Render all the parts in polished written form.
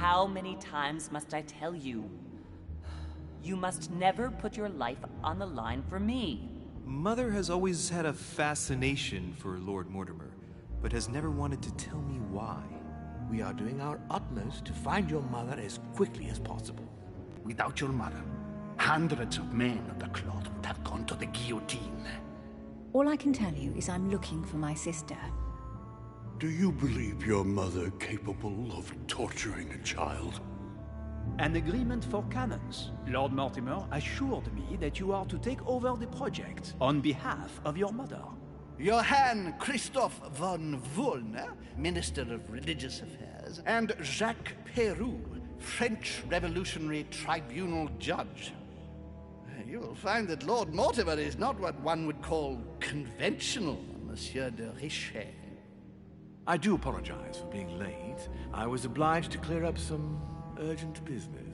How many times must I tell you? You must never put your life on the line for me. Mother has always had a fascination for Lord Mortimer, but has never wanted to tell me why. We are doing our utmost to find your mother as quickly as possible. Without your mother, hundreds of men of the cloth would have gone to the guillotine. All I can tell you is I'm looking for my sister. Do you believe your mother capable of torturing a child? An agreement for cannons. Lord Mortimer assured me that you are to take over the project on behalf of your mother. Johann Christoph von Wollner, Minister of Religious Affairs, and Jacques Peroux, French Revolutionary Tribunal Judge. You will find that Lord Mortimer is not what one would call conventional, Monsieur de Richet. I do apologize for being late. I was obliged to clear up some urgent business.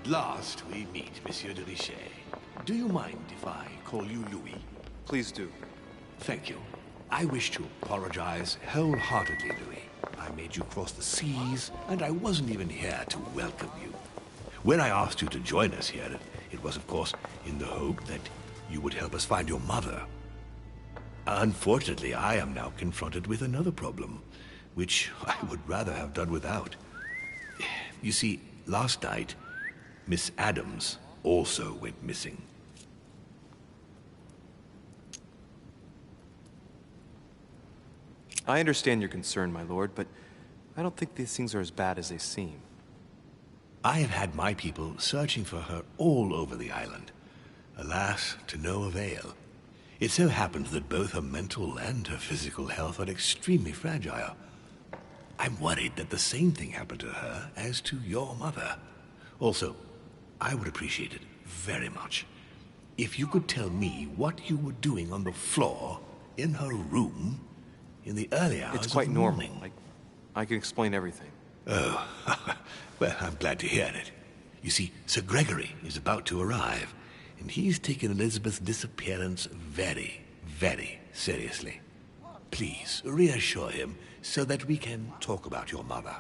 At last we meet, Monsieur de Richet. Do you mind if I call you Louis? Please do. Thank you. I wish to apologize wholeheartedly, Louis. I made you cross the seas, and I wasn't even here to welcome you. When I asked you to join us here, it was, of course, in the hope that you would help us find your mother. Unfortunately, I am now confronted with another problem, which I would rather have done without. You see, last night, Miss Adams also went missing. I understand your concern, my lord, but I don't think these things are as bad as they seem. I have had my people searching for her all over the island. Alas, to no avail. It so happens that both her mental and her physical health are extremely fragile. I'm worried that the same thing happened to her as to your mother. Also, I would appreciate it very much if you could tell me what you were doing on the floor in her room in the early hours It's quite of the normal. morning. I can explain everything. Oh, well, I'm glad to hear it. You see, Sir Gregory is about to arrive, and he's taken Elizabeth's disappearance very, very seriously. Please, reassure him so that we can talk about your mother.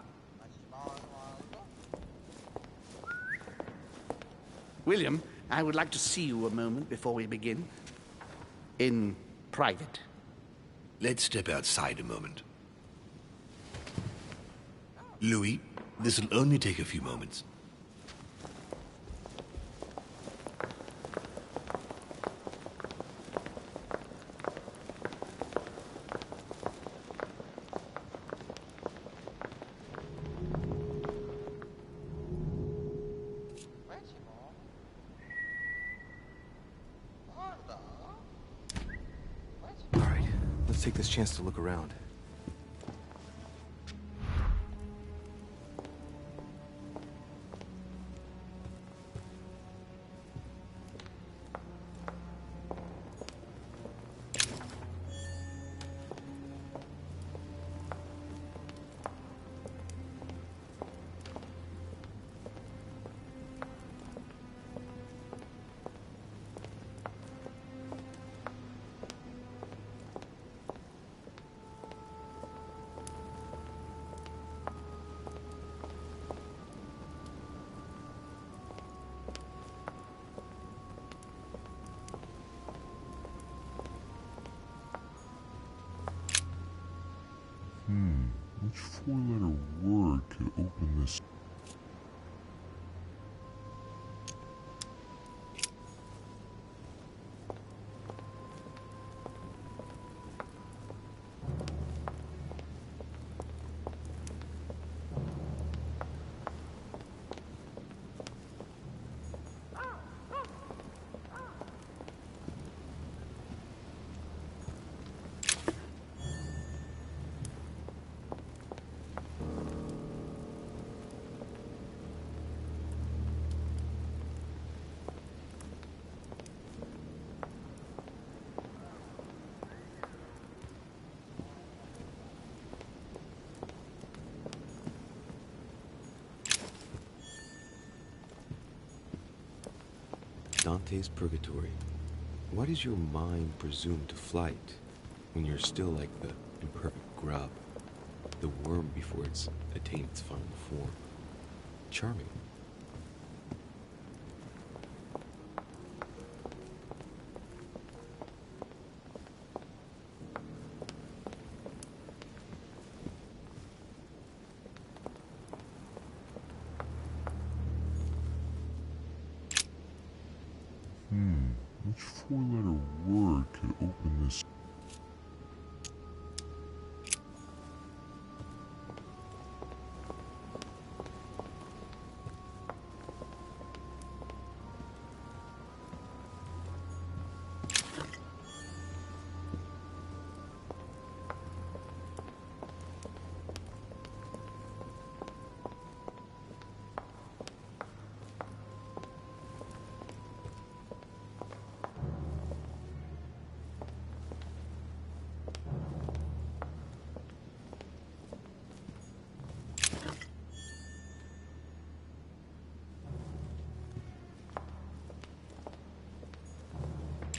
William, I would like to see you a moment before we begin. In private. Let's step outside a moment. Louis, this will only take a few moments. All right, let's take this chance to look around. Which four-letter word could open this? Dante's Purgatory. Why does your mind presume to flight when you're still like the imperfect grub, the worm before it's attained its final form? Charming. Which four-letter word could open this?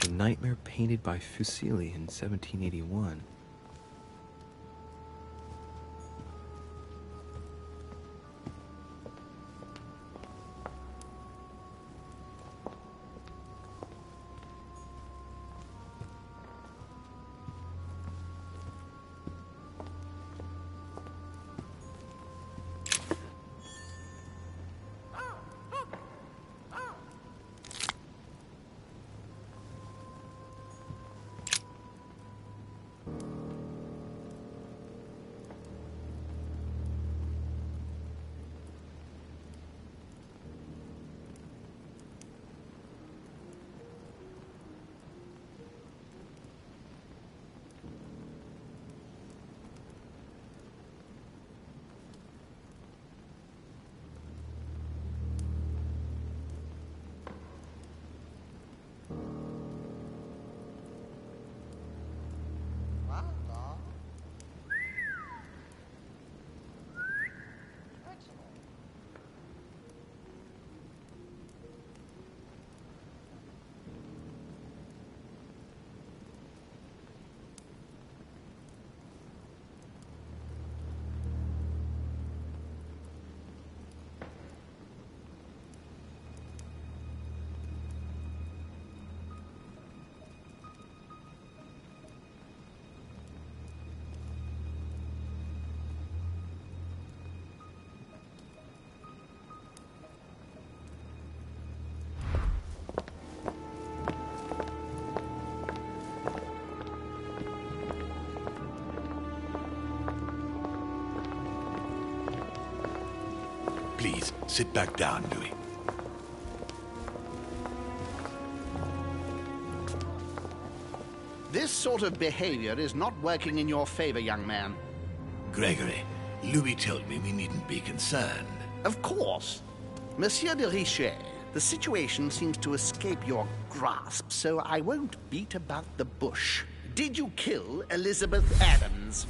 The nightmare painted by Fuseli in 1781. Sit back down, Louis. This sort of behavior is not working in your favor, young man. Gregory, Louis told me we needn't be concerned. Of course. Monsieur de Richet, the situation seems to escape your grasp, so I won't beat about the bush. Did you kill Elizabeth Adams?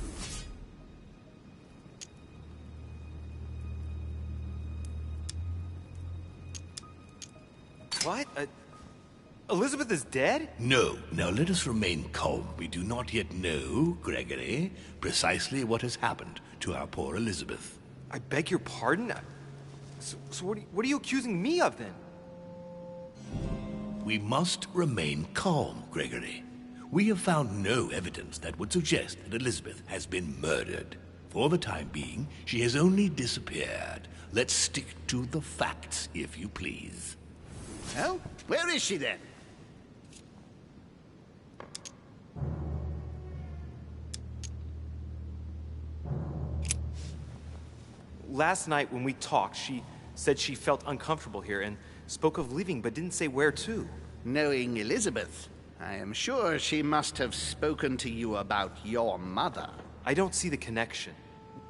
What? Elizabeth is dead? No. Now let us remain calm. We do not yet know, Gregory, precisely what has happened to our poor Elizabeth. I beg your pardon? So what are you accusing me of, then? We must remain calm, Gregory. We have found no evidence that would suggest that Elizabeth has been murdered. For the time being, she has only disappeared. Let's stick to the facts, if you please. Well, where is she then? Last night when we talked, she said she felt uncomfortable here and spoke of leaving but didn't say where to. Knowing Elizabeth, I am sure she must have spoken to you about your mother. I don't see the connection.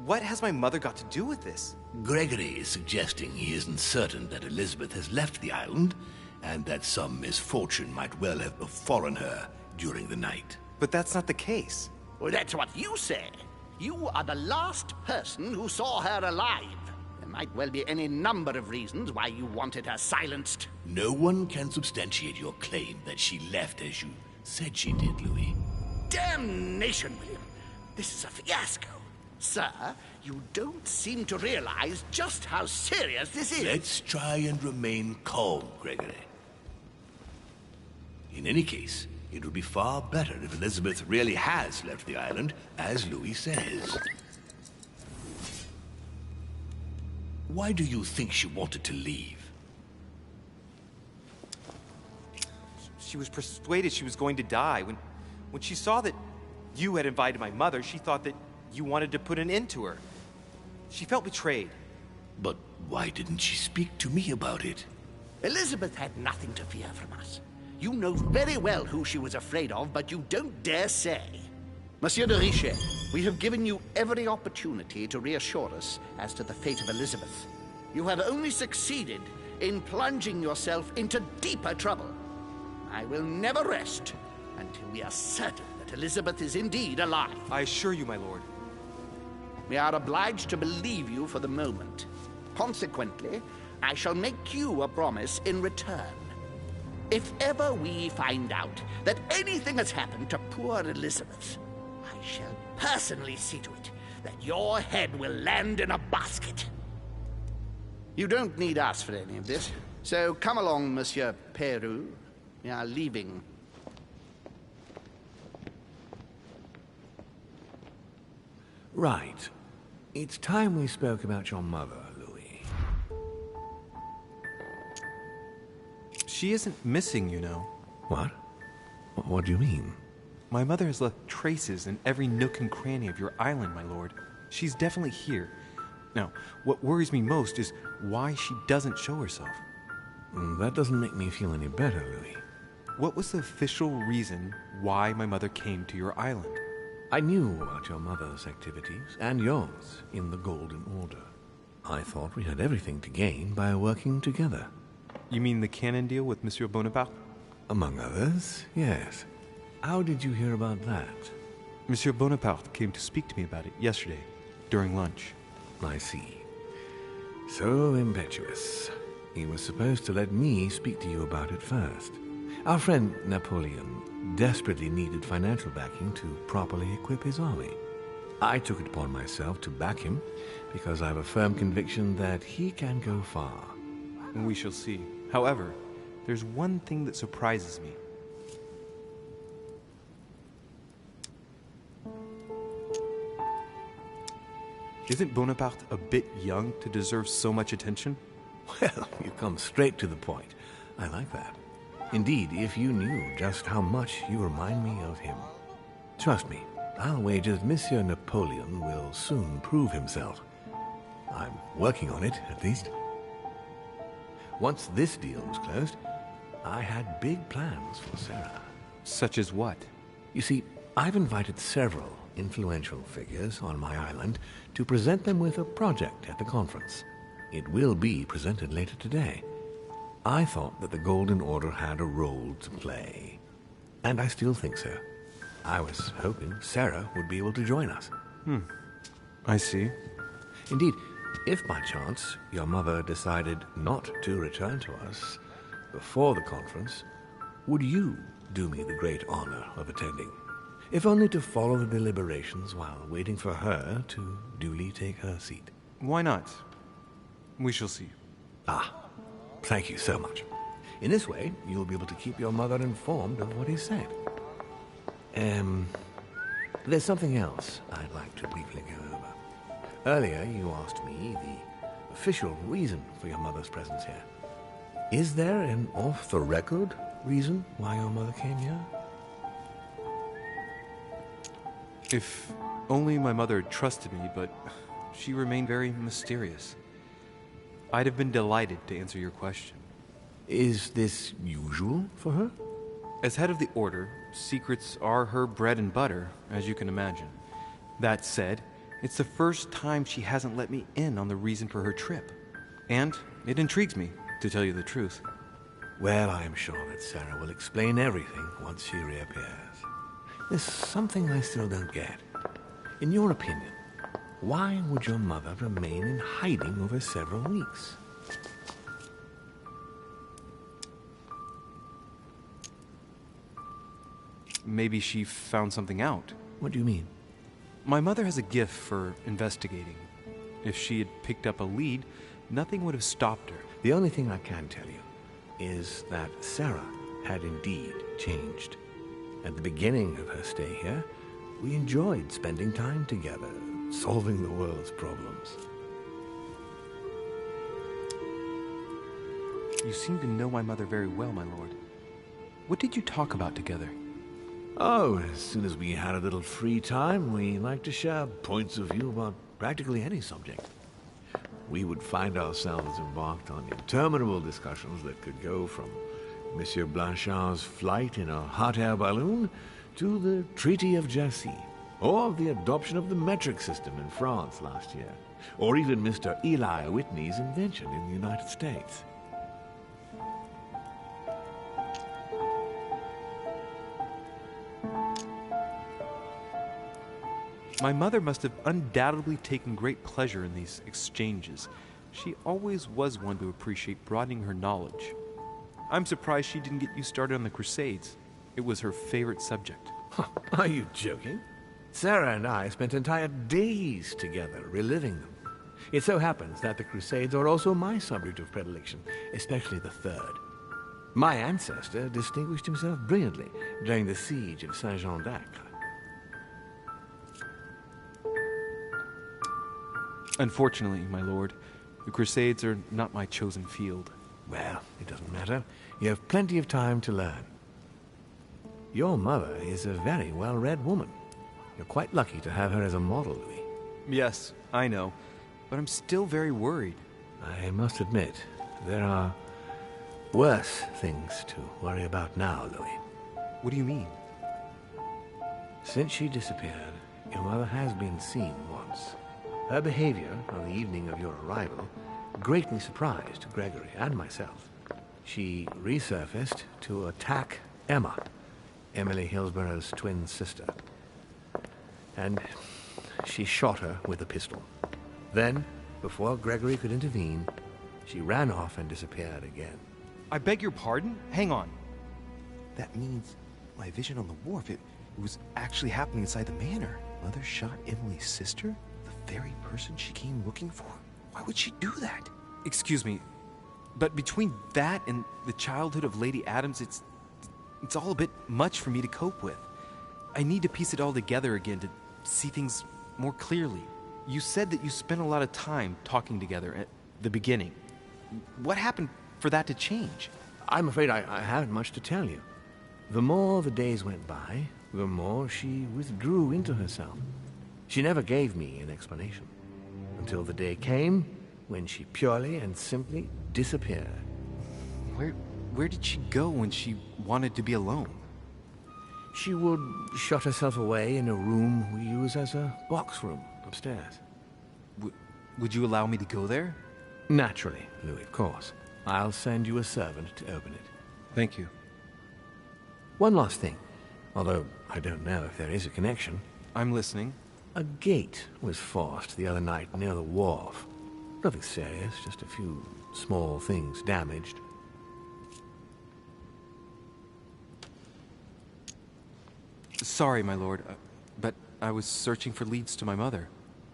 What has my mother got to do with this? Gregory is suggesting he isn't certain that Elizabeth has left the island, and that some misfortune might well have befallen her during the night. But that's not the case. Well, that's what you say. You are the last person who saw her alive. There might well be any number of reasons why you wanted her silenced. No one can substantiate your claim that she left as you said she did, Louis. Damnation, William. This is a fiasco. Sir, you don't seem to realize just how serious this is. Let's try and remain calm, Gregory. In any case, it would be far better if Elizabeth really has left the island, as Louis says. Why do you think she wanted to leave? She was persuaded she was going to die. When she saw that you had invited my mother, she thought that you wanted to put an end to her. She felt betrayed. But why didn't she speak to me about it? Elizabeth had nothing to fear from us. You know very well who she was afraid of, but you don't dare say. Monsieur de Richet, we have given you every opportunity to reassure us as to the fate of Elizabeth. You have only succeeded in plunging yourself into deeper trouble. I will never rest until we are certain that Elizabeth is indeed alive. I assure you, my lord. We are obliged to believe you for the moment. Consequently, I shall make you a promise in return. If ever we find out that anything has happened to poor Elizabeth, I shall personally see to it that your head will land in a basket. You don't need us for any of this, so come along, Monsieur Peru. We are leaving. Right. It's time we spoke about your mother, Louis. She isn't missing, you know. What? What do you mean? My mother has left traces in every nook and cranny of your island, my lord. She's definitely here. Now, what worries me most is why she doesn't show herself. That doesn't make me feel any better, Louis. What was the official reason why my mother came to your island? I knew about your mother's activities, and yours, in the Golden Order. I thought we had everything to gain by working together. You mean the cannon deal with Monsieur Bonaparte? Among others, yes. How did you hear about that? Monsieur Bonaparte came to speak to me about it yesterday, during lunch. I see. So impetuous. He was supposed to let me speak to you about it first. Our friend Napoleon desperately needed financial backing to properly equip his army. I took it upon myself to back him because I have a firm conviction that he can go far. We shall see. However, there's one thing that surprises me. Isn't Bonaparte a bit young to deserve so much attention? Well, you come straight to the point. I like that. Indeed, if you knew just how much you remind me of him. Trust me, I'll wager that Monsieur Napoleon will soon prove himself. I'm working on it, at least. once this deal was closed, I had big plans for Sarah. Such as what? You see, I've invited several influential figures on my island to present them with a project at the conference. It will be presented later today. I thought that the Golden Order had a role to play, and I still think so. I was hoping Sarah would be able to join us. I see. Indeed, if by chance your mother decided not to return to us before the conference, would you do me the great honor of attending? If only to follow the deliberations while waiting for her to duly take her seat. Why not? We shall see. Thank you so much. In this way, you'll be able to keep your mother informed of what is said. There's something else I'd like to briefly go over. Earlier, you asked me the official reason for your mother's presence here. Is there an off-the-record reason why your mother came here? If only my mother had trusted me, but she remained very mysterious. I'd have been delighted to answer your question. Is this usual for her? As head of the Order, secrets are her bread and butter, as you can imagine. That said, it's the first time she hasn't let me in on the reason for her trip. And it intrigues me, to tell you the truth. Well, I am sure that Sarah will explain everything once she reappears. There's something I still don't get. In your opinion, why would your mother remain in hiding over several weeks? Maybe she found something out. What do you mean? My mother has a gift for investigating. If she had picked up a lead, nothing would have stopped her. The only thing I can tell you is that Sarah had indeed changed. At the beginning of her stay here, we enjoyed spending time together, solving the world's problems. You seem to know my mother very well, my lord. What did you talk about together? Oh, as soon as we had a little free time, we liked to share points of view about practically any subject. We would find ourselves embarked on interminable discussions that could go from Monsieur Blanchard's flight in a hot air balloon to the Treaty of Jassy, or the adoption of the metric system in France last year, or even Mr. Eli Whitney's invention in the United States. My mother must have undoubtedly taken great pleasure in these exchanges. She always was one to appreciate broadening her knowledge. I'm surprised she didn't get you started on the Crusades. It was her favorite subject. Are you joking? Sarah and I spent entire days together reliving them. It so happens that the Crusades are also my subject of predilection, especially the third. My ancestor distinguished himself brilliantly during the siege of Saint-Jean-d'Acre. Unfortunately, my lord, the Crusades are not my chosen field. Well, it doesn't matter. You have plenty of time to learn. Your mother is a very well-read woman. You're quite lucky to have her as a model, Louis. Yes, I know, but I'm still very worried. I must admit, there are worse things to worry about now, Louis. What do you mean? Since she disappeared, your mother has been seen once. Her behavior on the evening of your arrival greatly surprised Gregory and myself. She resurfaced to attack Emma, Emily Hillsborough's twin sister. And she shot her with a pistol. Then, before Gregory could intervene, she ran off and disappeared again. I beg your pardon? Hang on. That means my vision on the wharf, it was actually happening inside the manor. Mother shot Emily's sister? The very person she came looking for? Why would she do that? Excuse me, but between that and the childhood of Lady Adams, it's all a bit much for me to cope with. I need to piece it all together again to see things more clearly. You said that you spent a lot of time talking together at the beginning. What happened for that to change? I'm afraid I haven't much to tell you. The more the days went by, the more she withdrew into herself. She never gave me an explanation, until the day came when she purely and simply disappeared. Where did she go when she wanted to be alone? She would shut herself away in a room we use as a box room upstairs. Would you allow me to go there? Naturally, Louis, of course. I'll send you a servant to open it. Thank you. One last thing, although I don't know if there is a connection. I'm listening. A gate was forced the other night near the wharf. Nothing serious, just a few small things damaged. Sorry, my lord, but I was searching for leads to my mother.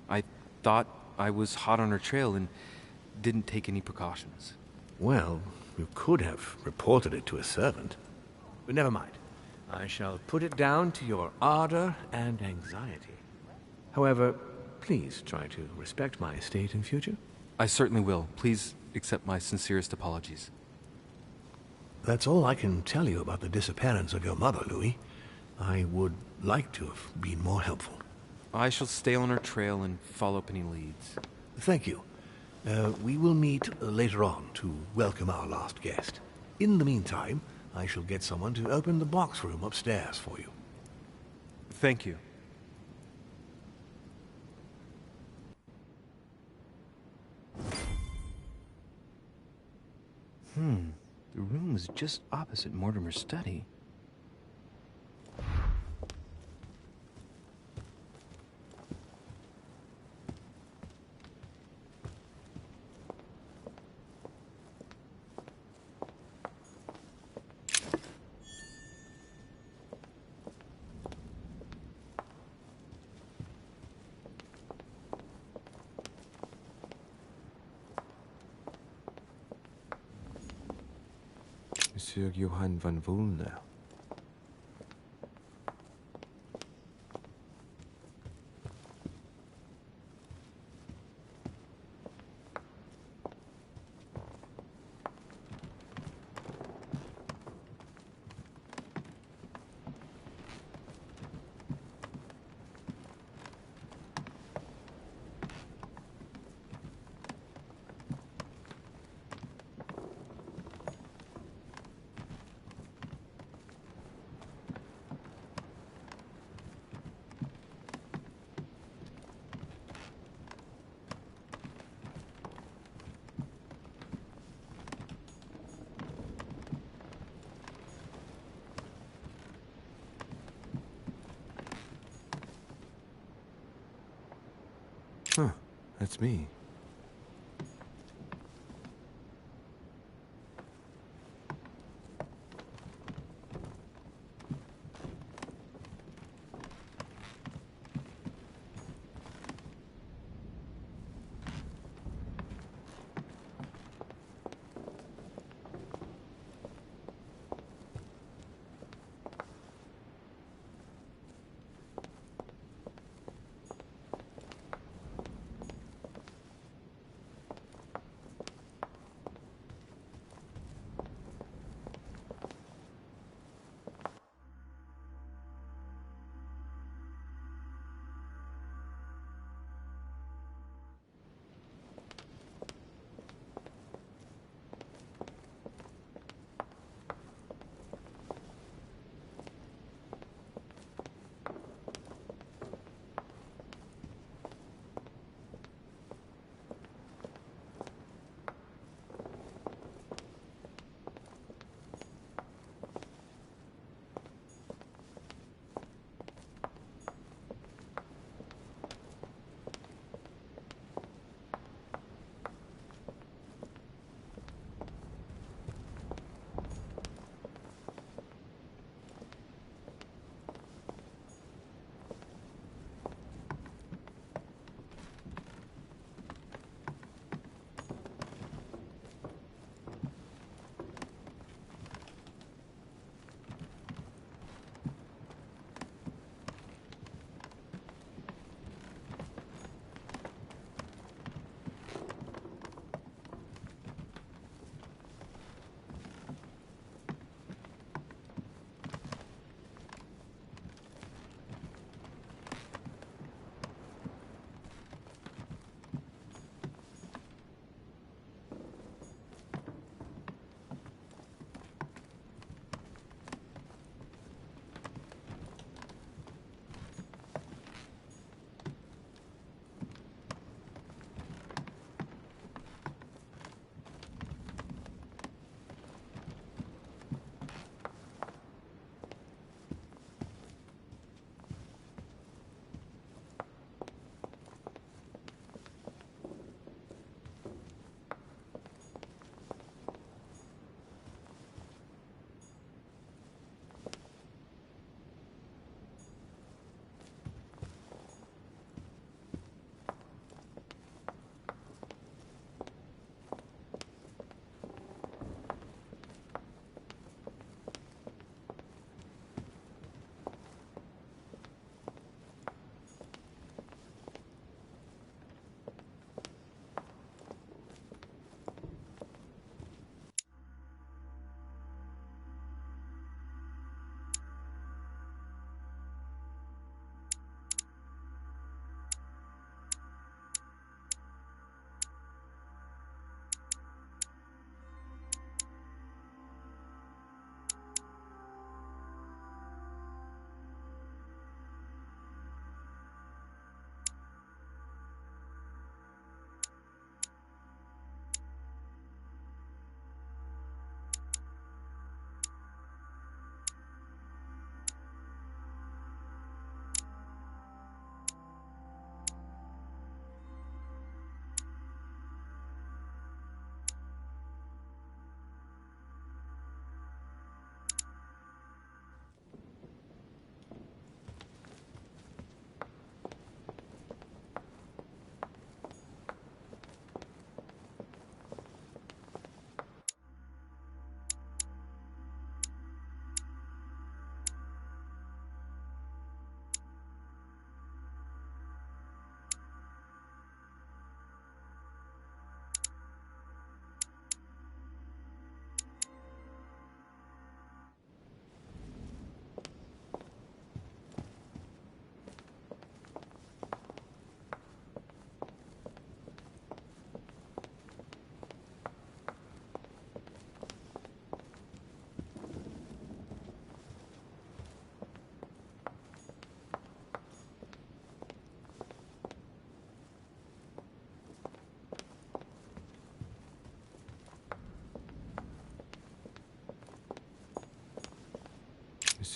I thought I was hot on her trail and didn't take any precautions. Well, you could have reported it to a servant. But never mind. I shall put it down to your ardor and anxiety. However, please try to respect my estate in future. I certainly will. Please accept my sincerest apologies. That's all I can tell you about the disappearance of your mother, Louis. I would like to have been more helpful. I shall stay on her trail and follow up any leads. Thank you. We will meet later on to welcome our last guest. In the meantime, I shall get someone to open the box room upstairs for you. Thank you. The room was just opposite Mortimer's study. Monsieur Johann van Volner. Huh, that's me.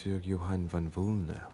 Monsieur Johann von Wulner.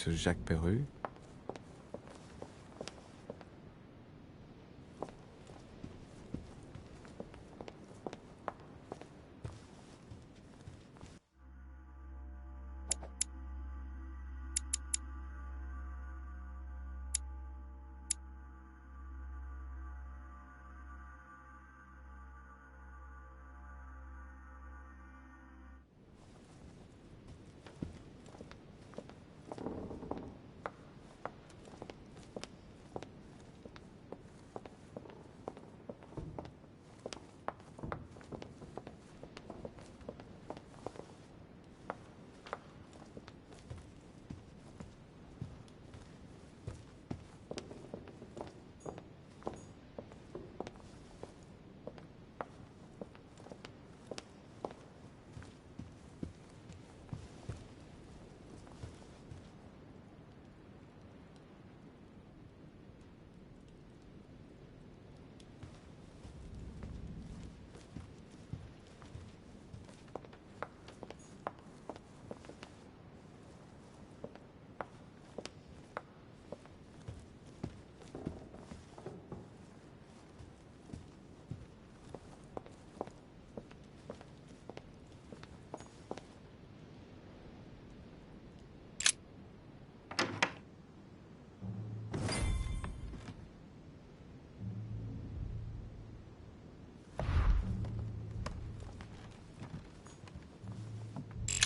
Ce Jacques Perru?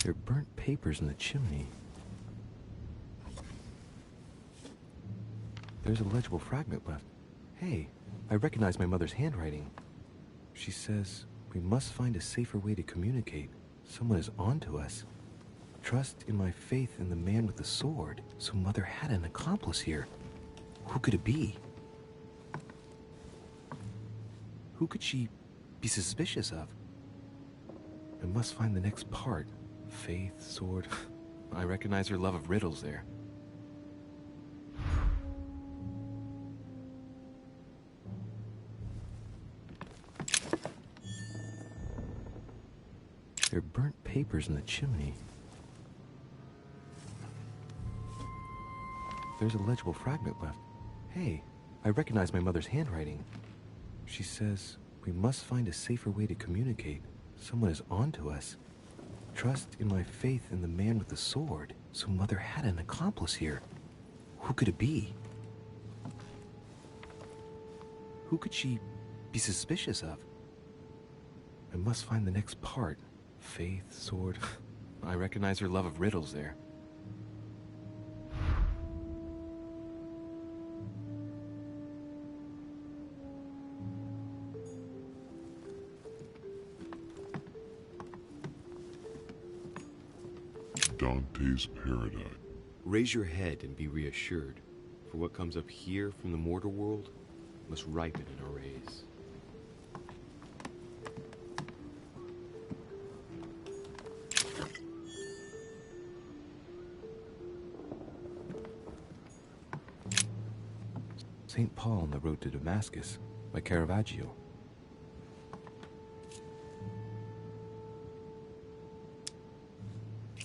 There are burnt papers in the chimney. There's a legible fragment left. Hey, I recognize my mother's handwriting. She says, we must find a safer way to communicate. Someone is onto us. Trust in my faith in the man with the sword. So Mother had an accomplice here. Who could it be? Who could she be suspicious of? I must find the next part. Faith, sword. I recognize her love of riddles there. There are burnt papers in the chimney. There's a legible fragment left. Hey, I recognize my mother's handwriting. She says, we must find a safer way to communicate. Someone is onto us. Trust in my faith in the man with the sword. So Mother had an accomplice here. Who could it be? Who could she be suspicious of? I must find the next part. Faith, sword. I recognize her love of riddles there. Dante's Paradise. Raise your head and be reassured, for what comes up here from the mortal world must ripen in our rays. St. Paul on the Road to Damascus by Caravaggio.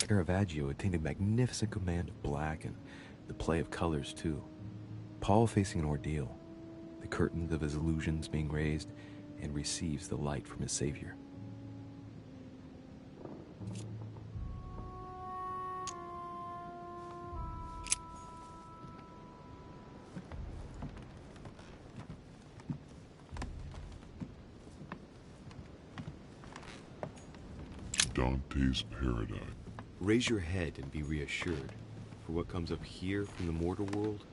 Caravaggio attained a magnificent command of black and the play of colors too. Paul facing an ordeal, the curtains of his illusions being raised, and receives the light from his Savior. Dante's Paradise. Raise your head and be reassured, for what comes up here from the mortal world.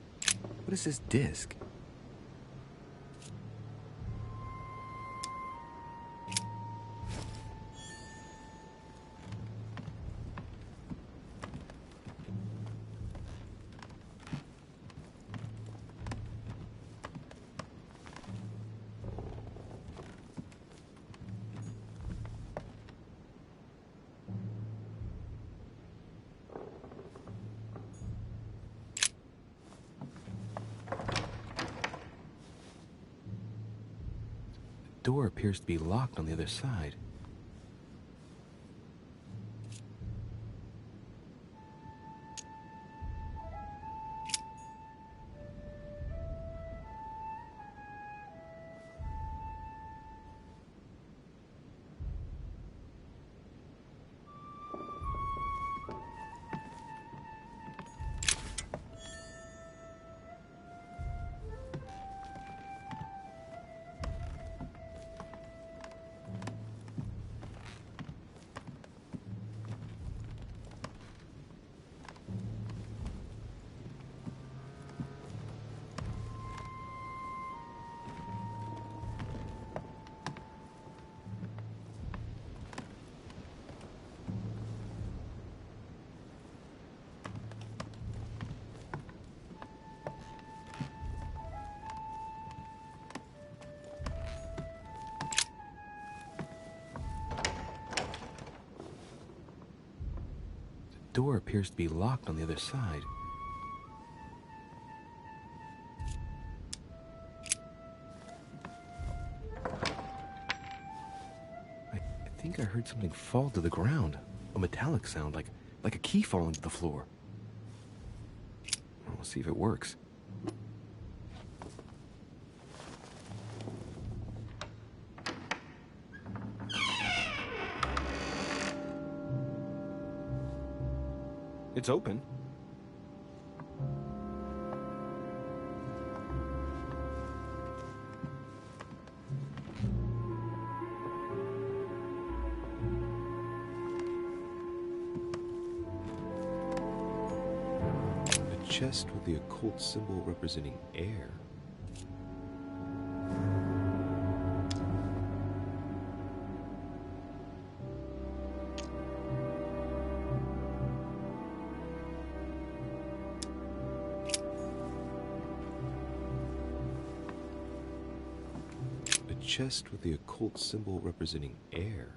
What is this disc? The door appears to be locked on the other side. door appears to be locked on the other side. I think I heard something fall to the ground. A metallic sound, like a key falling to the floor. We'll see if it works. It's open. A chest with the occult symbol representing air. Chest with the occult symbol representing air.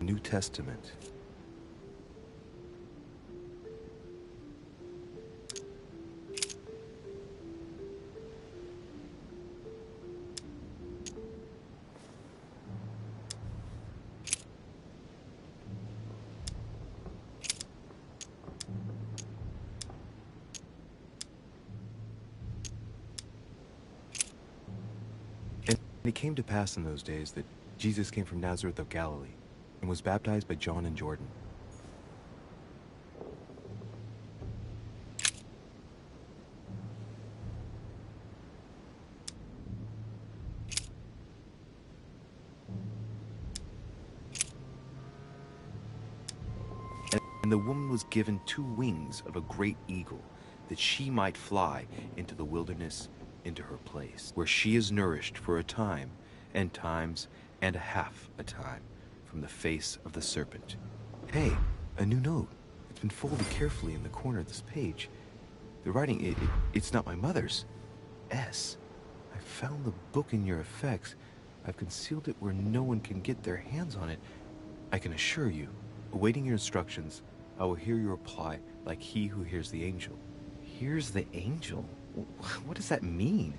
New Testament. And it came to pass in those days that Jesus came from Nazareth of Galilee and was baptized by John in Jordan. And the woman was given 2 wings of a great eagle, that she might fly into the wilderness, into her place, where she is nourished for a time, and times, and a half a time, from the face of the serpent. Hey, a new note. It's been folded carefully in the corner of this page. The writing, it's not my mother's. S. I found the book in your effects. I've concealed it where no one can get their hands on it. I can assure you, awaiting your instructions, I will hear your reply like he who hears the angel. Hears the angel? What does that mean?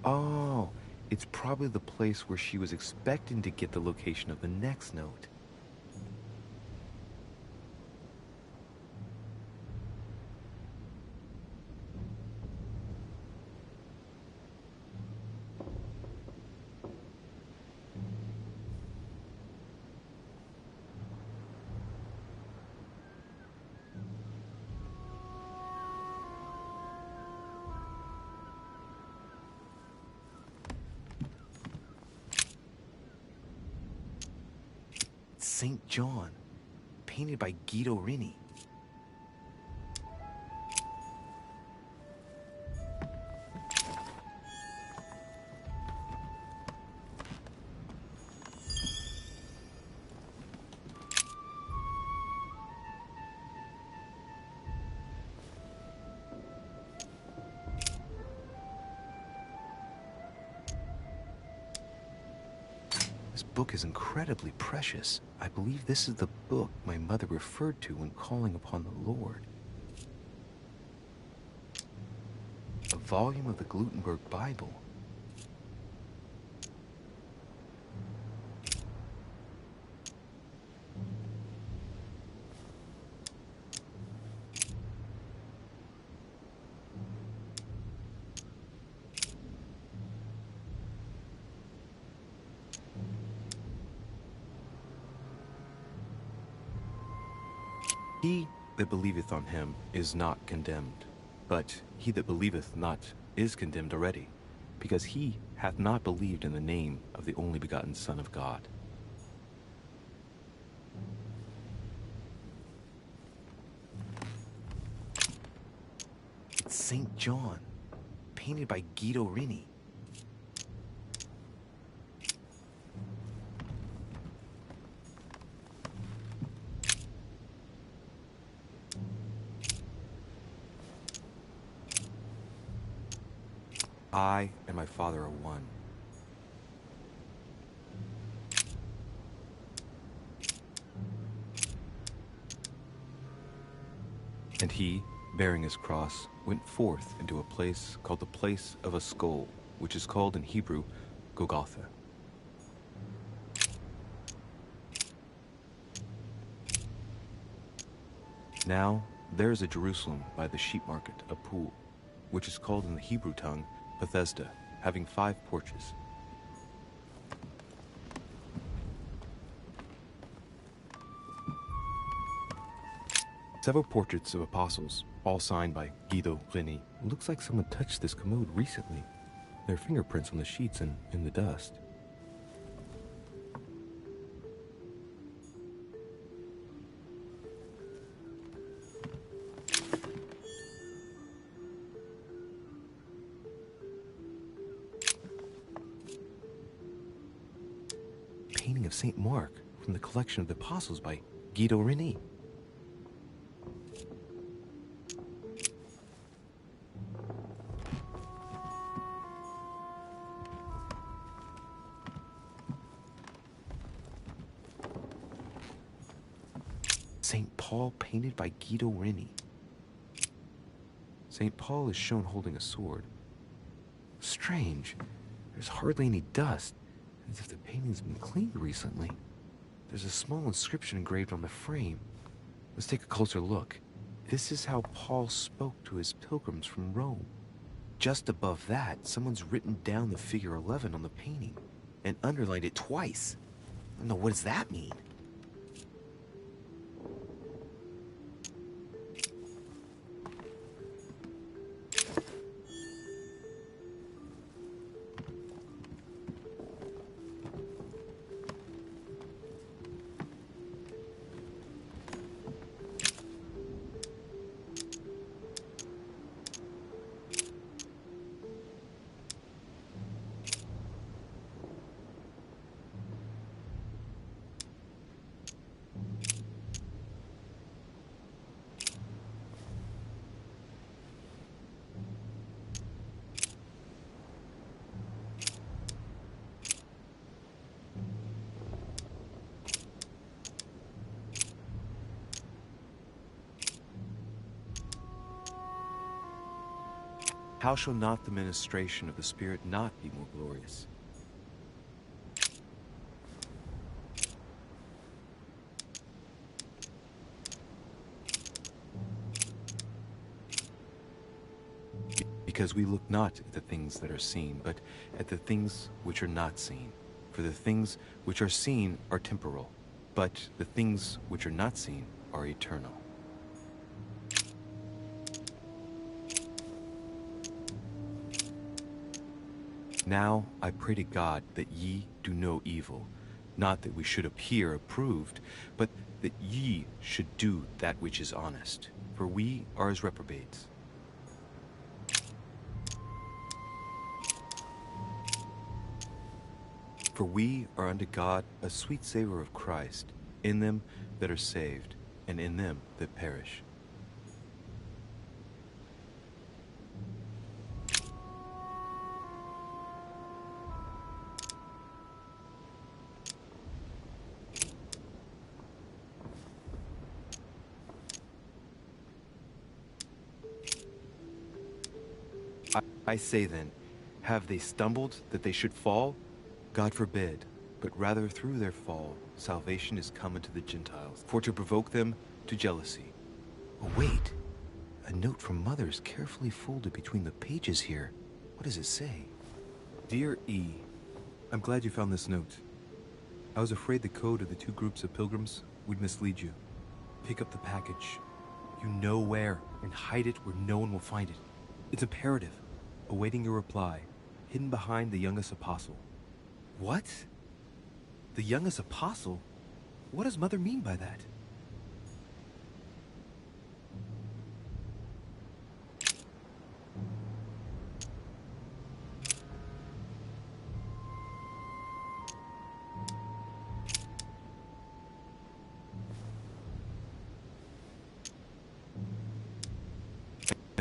Oh, it's probably the place where she was expecting to get the location of the next note. St. John, painted by Guido Rini. This book is incredibly precious. I believe this is the book my mother referred to when calling upon the Lord. A volume of the Gutenberg Bible. He that believeth on him is not condemned, but he that believeth not is condemned already, because he hath not believed in the name of the only begotten Son of God. It's St. John, painted by Guido Rini. I and my father are one. And he, bearing his cross, went forth into a place called the place of a skull, which is called in Hebrew, Golgotha. Now there is at Jerusalem by the sheep market a pool, which is called in the Hebrew tongue Bethesda, having 5 porches. Several portraits of apostles, all signed by Guido Rini. Looks like someone touched this commode recently. There are fingerprints on the sheets and in the dust. Painting of Saint Mark from the collection of the apostles by Guido Rini. St. Paul painted by Guido Rini. St. Paul is shown holding a sword. Strange. There's hardly any dust, as if the painting's been cleaned recently. There's a small inscription engraved on the frame. Let's take a closer look. This is how Paul spoke to his pilgrims from Rome. Just above that, someone's written down the figure 11 on the painting and underlined it twice. I don't know, what does that mean? How shall not the ministration of the Spirit not be more glorious? Because we look not at the things that are seen, but at the things which are not seen. For the things which are seen are temporal, but the things which are not seen are eternal. Now I pray to God that ye do no evil, not that we should appear approved, but that ye should do that which is honest, for we are as reprobates. For we are unto God a sweet savor of Christ, in them that are saved, and in them that perish. I say then, have they stumbled that they should fall? God forbid, but rather through their fall, salvation is come unto the Gentiles, for to provoke them to jealousy. Oh, wait. A note from Mother is carefully folded between the pages here. What does it say? Dear E, I'm glad you found this note. I was afraid the code of the 2 groups of pilgrims would mislead you. Pick up the package. You know where, and hide it where no one will find it. It's imperative. Awaiting your reply, hidden behind the youngest apostle. What? The youngest apostle? What does Mother mean by that?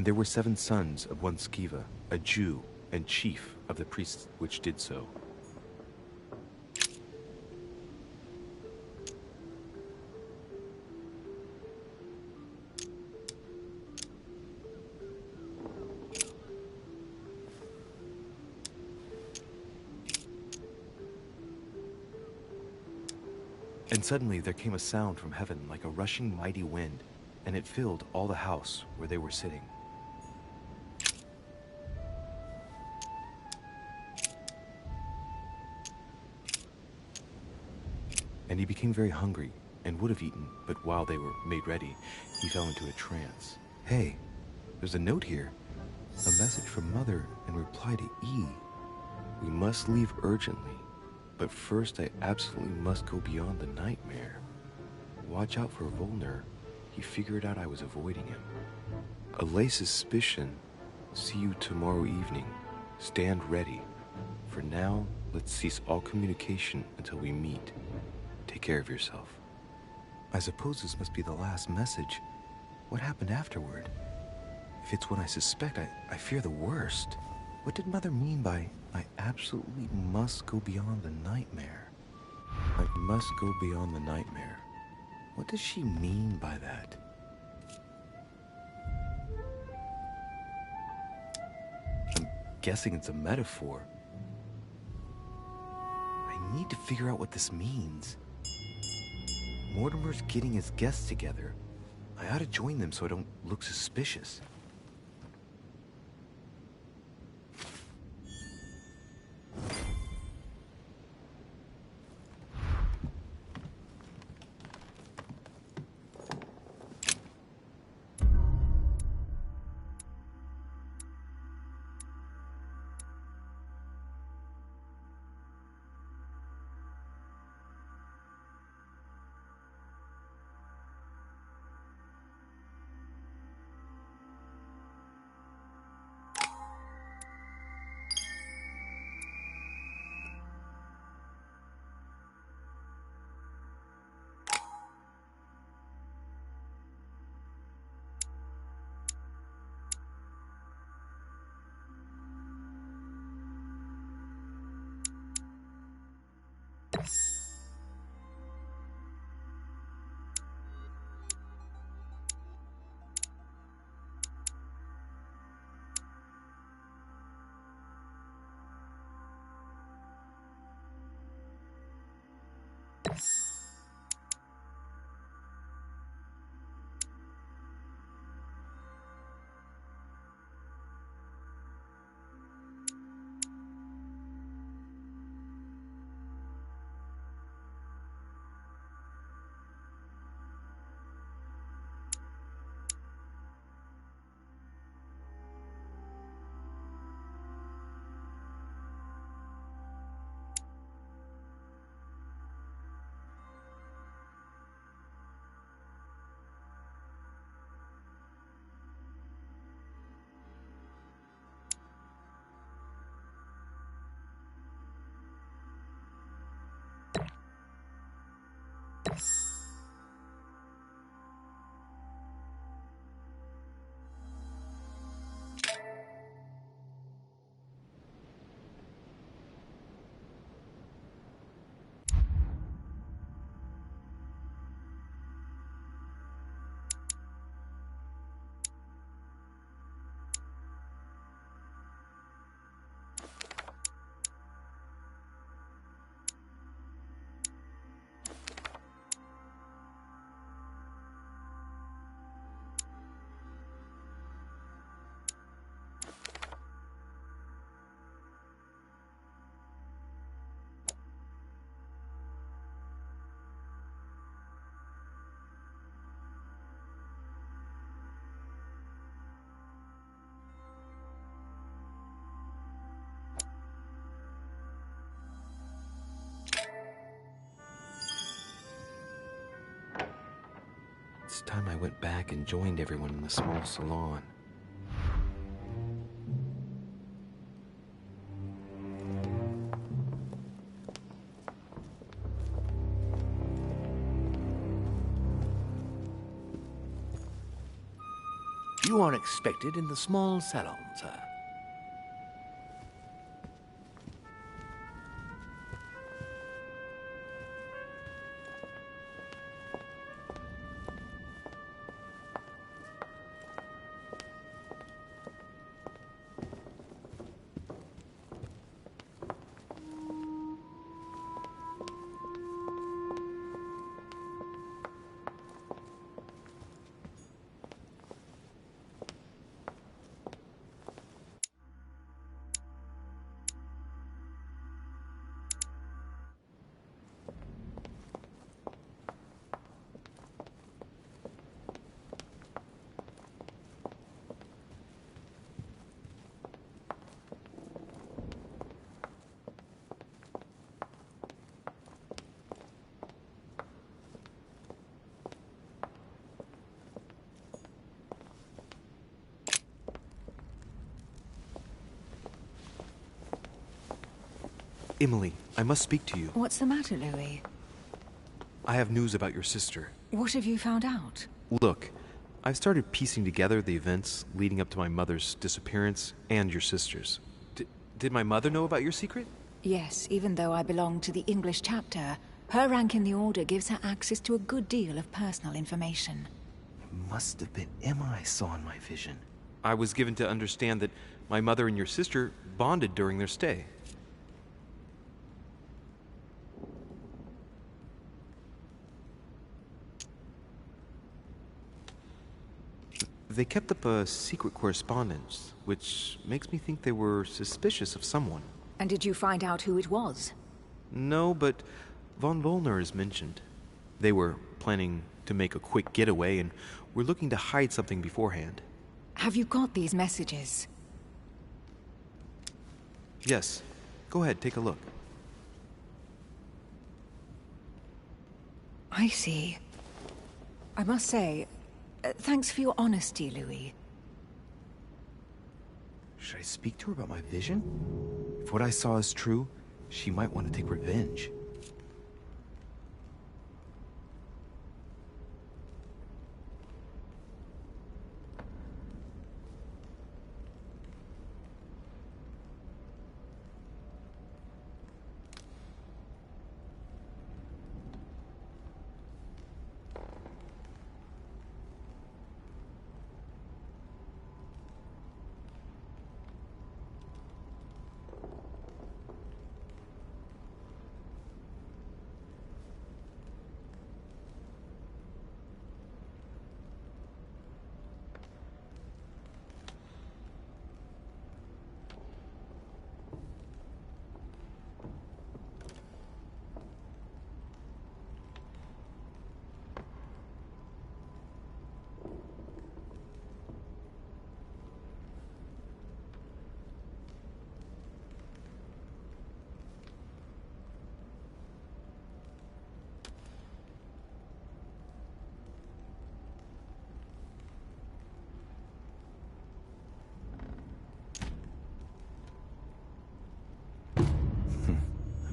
And there were 7 sons of one Skiva, a Jew, and chief of the priests which did so. And suddenly there came a sound from heaven like a rushing mighty wind, and it filled all the house where they were sitting. And he became very hungry, and would have eaten, but while they were made ready, he fell into a trance. Hey, there's a note here. A message from Mother in reply to E. We must leave urgently, but first I absolutely must go beyond the nightmare. Watch out for Volner. He figured out I was avoiding him. Allay suspicion. See you tomorrow evening. Stand ready. For now, let's cease all communication until we meet. Take care of yourself. I suppose this must be the last message. What happened afterward? If it's what I suspect, I fear the worst. What did Mother mean by, I absolutely must go beyond the nightmare? I must go beyond the nightmare. What does she mean by that? I'm guessing it's a metaphor. I need to figure out what this means. Mortimer's getting his guests together. I ought to join them so I don't look suspicious. It's time I went back and joined everyone in the small salon. You are expected in the small salon, sir. Emily, I must speak to you. What's the matter, Louis? I have news about your sister. What have you found out? Look, I've started piecing together the events leading up to my mother's disappearance and your sister's. Did my mother know about your secret? Yes, even though I belong to the English chapter, her rank in the Order gives her access to a good deal of personal information. It must have been Emma I saw in my vision. I was given to understand that my mother and your sister bonded during their stay. They kept up a secret correspondence, which makes me think they were suspicious of someone. And did you find out who it was? No, but von Wollner is mentioned. They were planning to make a quick getaway and were looking to hide something beforehand. Have you got these messages? Yes. Go ahead, take a look. I see. I must say, thanks for your honesty, Louis. Should I speak to her about my vision? If what I saw is true, she might want to take revenge.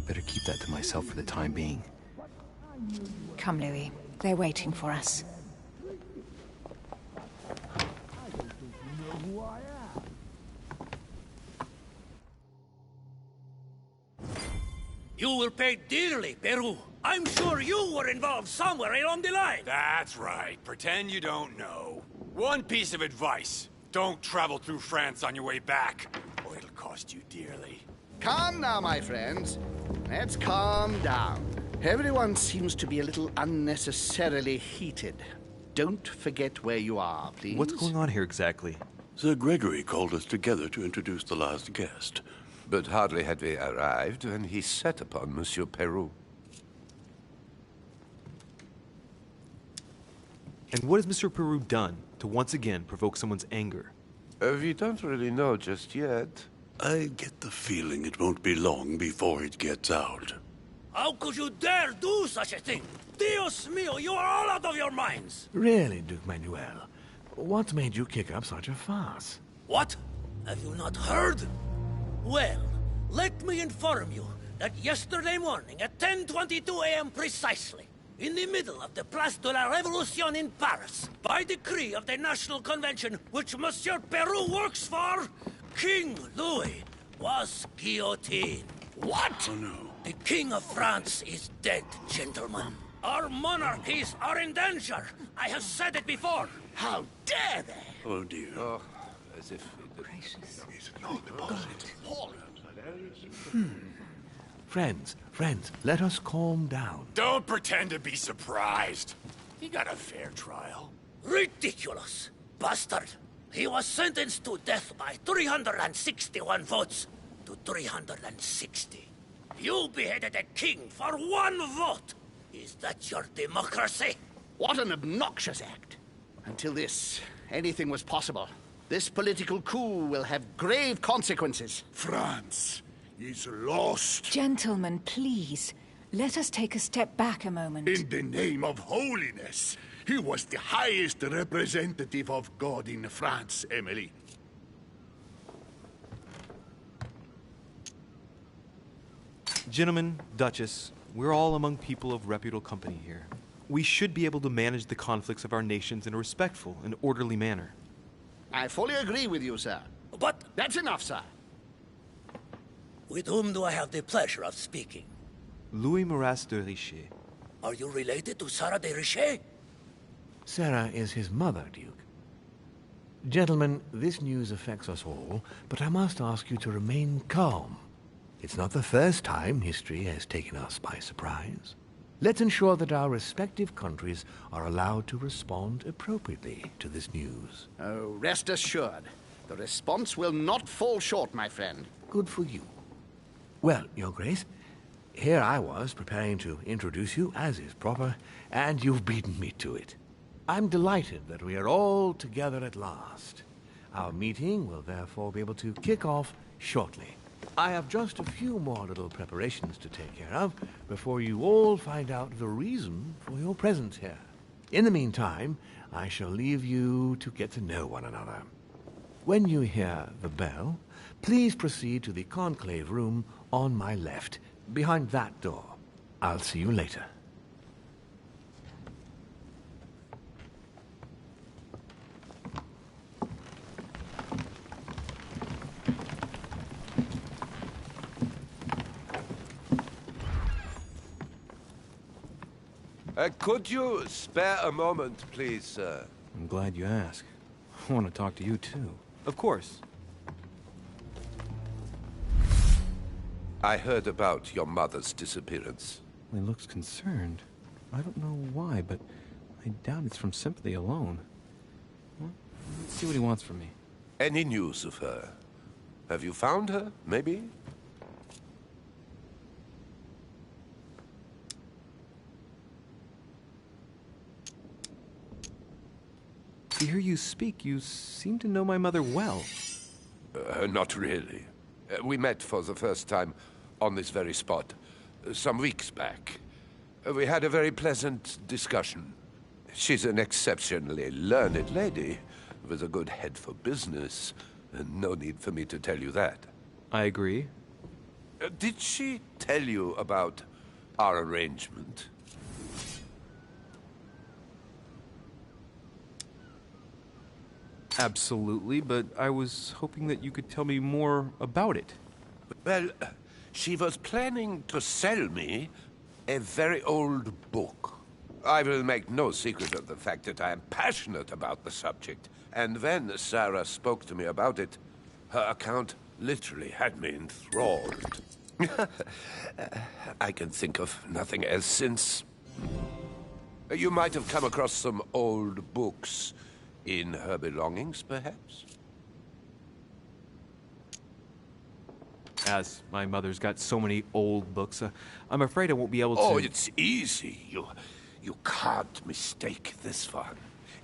Better keep that to myself for the time being. Come, Louis. They're waiting for us. You will pay dearly, Peru. I'm sure you were involved somewhere along the line. That's right. Pretend you don't know. One piece of advice. Don't travel through France on your way back, or it'll cost you dearly. Calm now, my friends. Let's calm down. Everyone seems to be a little unnecessarily heated. Don't forget where you are, please. What's going on here exactly? Sir Gregory called us together to introduce the last guest. But hardly had we arrived when he set upon Monsieur Peru. And what has Mr. Peru done to once again provoke someone's anger? We don't really know just yet. I get the feeling it won't be long before it gets out. How could you dare do such a thing? Dios mío, you are all out of your minds! Really, Duke Manuel? What made you kick up such a fuss? What? Have you not heard? Well, let me inform you that yesterday morning at 10:22 a.m. precisely, in the middle of the Place de la Révolution in Paris, by decree of the National Convention which Monsieur Peru works for, King Louis was guillotined. What? Oh, no. The King of France is dead, gentlemen. Our monarchies are in danger. I have said it before. How dare they? Oh, dear. Oh, as if... Gracious. Friends, let us calm down. Don't pretend to be surprised. He got a fair trial. Ridiculous! Bastard! He was sentenced to death by 361 votes to 360. You beheaded a king for one vote! Is that your democracy? What an obnoxious act. Until this, anything was possible. This political coup will have grave consequences. France is lost. Gentlemen, please. Let us take a step back a moment. In the name of holiness. He was the highest representative of God in France, Emily. Gentlemen, Duchess, we're all among people of reputable company here. We should be able to manage the conflicts of our nations in a respectful and orderly manner. I fully agree with you, sir. But... That's enough, sir. With whom do I have the pleasure of speaking? Louis Maras de Richet. Are you related to Sarah de Richet? Sarah is his mother, Duke. Gentlemen, this news affects us all, but I must ask you to remain calm. It's not the first time history has taken us by surprise. Let's ensure that our respective countries are allowed to respond appropriately to this news. Oh, rest assured. The response will not fall short, my friend. Good for you. Well, Your Grace, here I was preparing to introduce you, as is proper, and you've beaten me to it. I'm delighted that we are all together at last. Our meeting will therefore be able to kick off shortly. I have just a few more little preparations to take care of before you all find out the reason for your presence here. In the meantime, I shall leave you to get to know one another. When you hear the bell, please proceed to the conclave room on my left, behind that door. I'll see you later. Could you spare a moment, please, sir? I'm glad you asked. I want to talk to you, too. Of course. I heard about your mother's disappearance. He looks concerned. I don't know why, but I doubt it's from sympathy alone. Well, let's see what he wants from me. Any news of her? Have you found her, maybe? To hear you speak, you seem to know my mother well. Not really. We met for the first time on this very spot, some weeks back. We had a very pleasant discussion. She's an exceptionally learned lady, with a good head for business. No need for me to tell you that. I agree. Did she tell you about our arrangement? Absolutely, but I was hoping that you could tell me more about it. Well, she was planning to sell me a very old book. I will make no secret of the fact that I am passionate about the subject. And when Sarah spoke to me about it, her account literally had me enthralled. I can think of nothing else since. You might have come across some old books in her belongings, perhaps? As my mother's got so many old books, I'm afraid I won't be able to... Oh, it's easy. You can't mistake this one.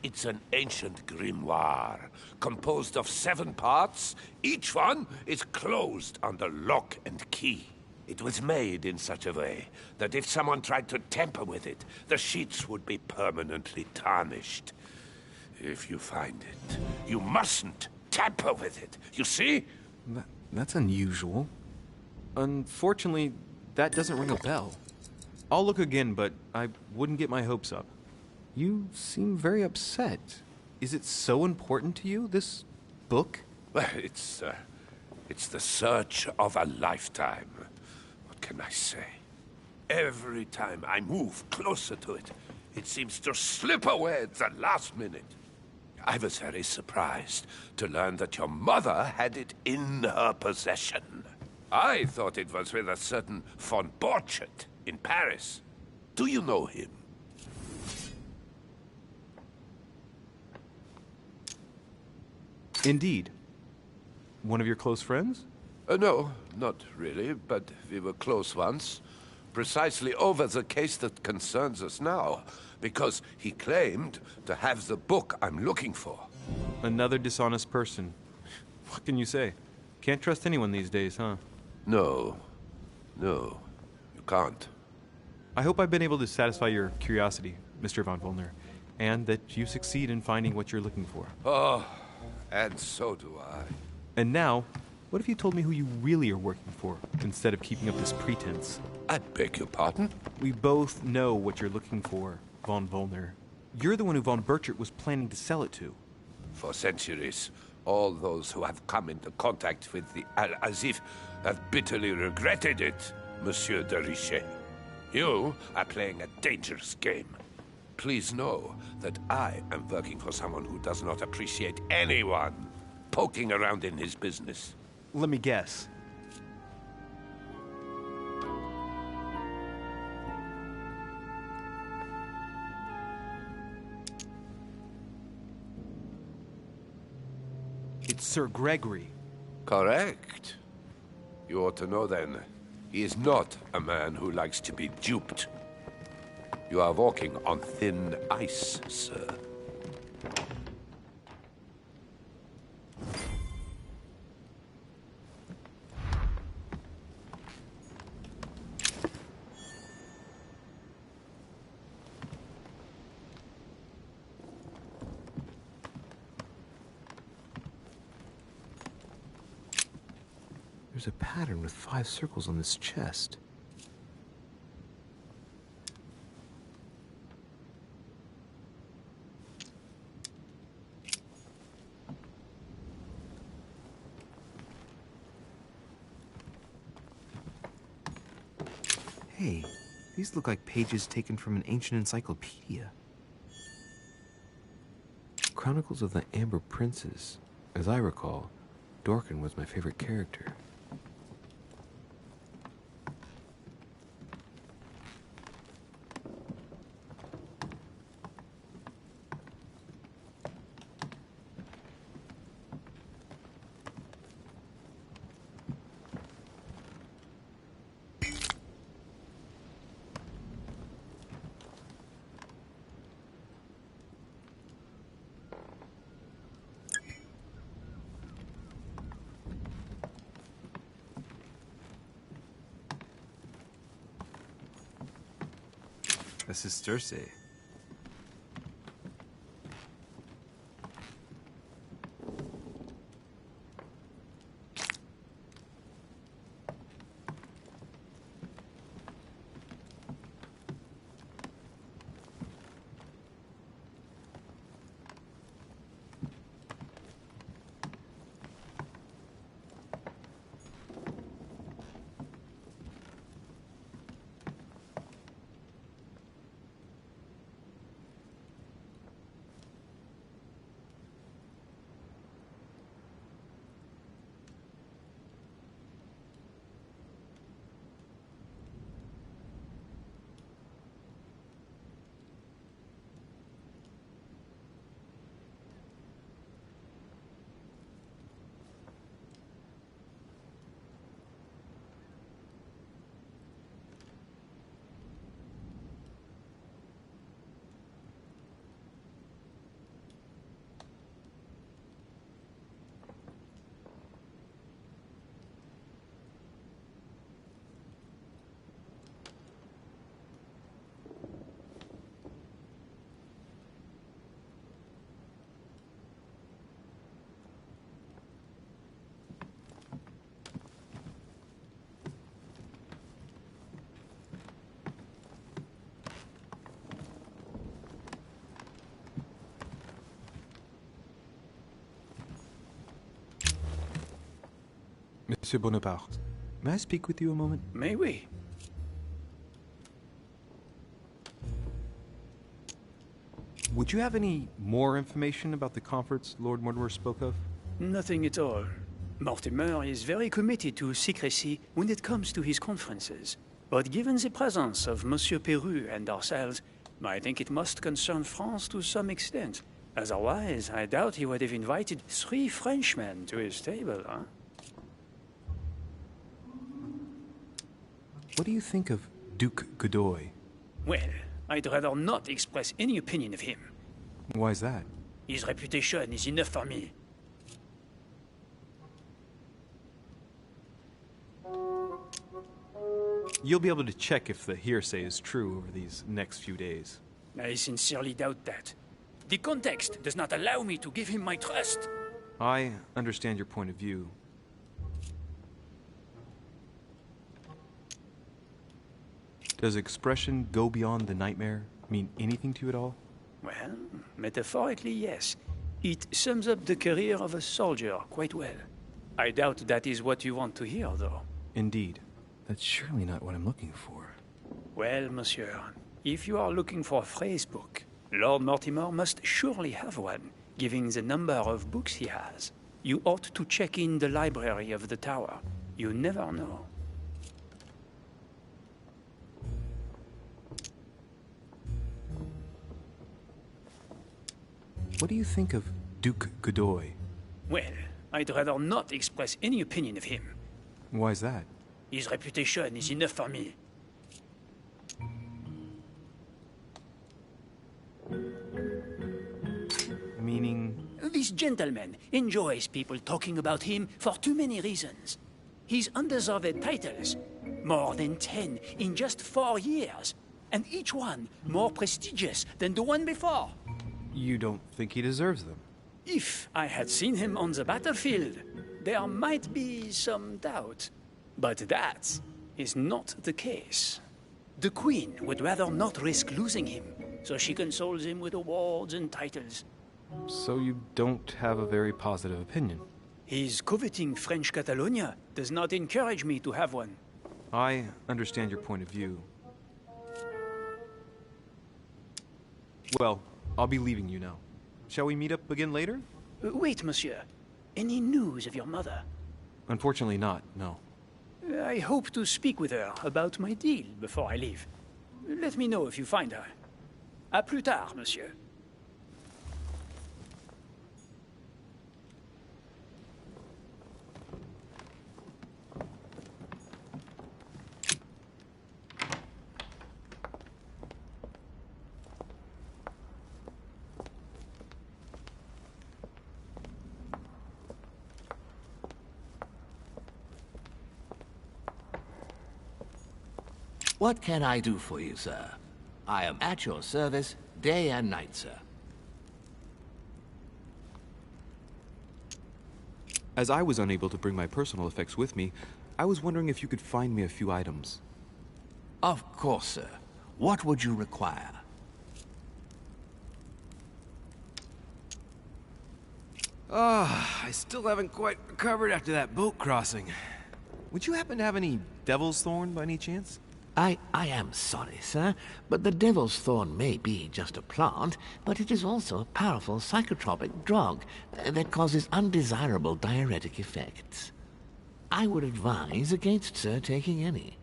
It's an ancient grimoire, composed of 7 parts. Each one is closed under lock and key. It was made in such a way that if someone tried to tamper with it, the sheets would be permanently tarnished. If you find it, you mustn't tamper with it. You see? That's unusual. Unfortunately, that doesn't ring a bell. I'll look again, but I wouldn't get my hopes up. You seem very upset. Is it so important to you, this book? Well, it's the search of a lifetime. What can I say? Every time I move closer to it, it seems to slip away at the last minute. I was very surprised to learn that your mother had it in her possession. I thought it was with a certain von Borchardt in Paris. Do you know him? Indeed. One of your close friends? No, not really, but we were close once. Precisely over the case that concerns us now, because he claimed to have the book I'm looking for. Another dishonest person. What can you say? Can't trust anyone these days, huh? No, you can't. I hope I've been able to satisfy your curiosity, Mr. von Volner, and that you succeed in finding what you're looking for. Oh, and so do I. And now, what if you told me who you really are working for, instead of keeping up this pretense? I beg your pardon? We both know what you're looking for, von Volner. You're the one who von Borchardt was planning to sell it to. For centuries, all those who have come into contact with the Al-Azif have bitterly regretted it, Monsieur de Richet. You are playing a dangerous game. Please know that I am working for someone who does not appreciate anyone poking around in his business. Let me guess. It's Sir Gregory. Correct. You ought to know then, he is not a man who likes to be duped. You are walking on thin ice, sir. There's a pattern with 5 circles on this chest. Hey, these look like pages taken from an ancient encyclopedia. Chronicles of the Amber Princes. As I recall, Dorkin was my favorite character. A sesterce. Monsieur Bonaparte, may I speak with you a moment? May we? Would you have any more information about the conference Lord Mortimer spoke of? Nothing at all. Mortimer is very committed to secrecy when it comes to his conferences. But given the presence of Monsieur Peru and ourselves, I think it must concern France to some extent. Otherwise, I doubt he would have invited 3 Frenchmen to his table, huh? What do you think of Duke Godoy? Well, I'd rather not express any opinion of him. Why is that? His reputation is enough for me. You'll be able to check if the hearsay is true over these next few days. I sincerely doubt that. The context does not allow me to give him my trust. I understand your point of view. Does expression "go beyond the nightmare" mean anything to you at all? Well, metaphorically, yes. It sums up the career of a soldier quite well. I doubt that is what you want to hear, though. Indeed. That's surely not what I'm looking for. Well, monsieur, if you are looking for a phrase book, Lord Mortimer must surely have one, given the number of books he has. You ought to check in the library of the tower. You never know. What do you think of Duke Godoy? Well, I'd rather not express any opinion of him. Why is that? His reputation is enough for me. Meaning? This gentleman enjoys people talking about him for too many reasons. His undeserved titles, more than 10 in just 4 years, and each one more prestigious than the one before. You don't think he deserves them? If I had seen him on the battlefield, there might be some doubt. But that is not the case. The Queen would rather not risk losing him, so she consoles him with awards and titles. So you don't have a very positive opinion? His coveting French Catalonia does not encourage me to have one. I understand your point of view. Well, I'll be leaving you now. Shall we meet up again later? Wait, monsieur. Any news of your mother? Unfortunately not, no. I hope to speak with her about my deal before I leave. Let me know if you find her. À plus tard, monsieur. What can I do for you, sir? I am at your service day and night, sir. As I was unable to bring my personal effects with me, I was wondering if you could find me a few items. Of course, sir. What would you require? I still haven't quite recovered after that boat crossing. Would you happen to have any devil's thorn by any chance? I am sorry, sir, but the devil's thorn may be just a plant, but it is also a powerful psychotropic drug that causes undesirable diuretic effects. I would advise against, sir, taking any.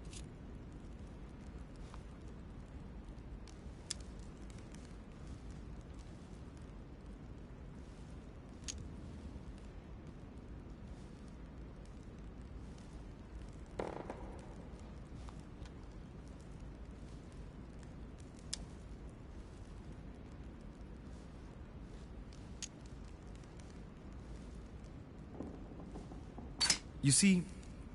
You see,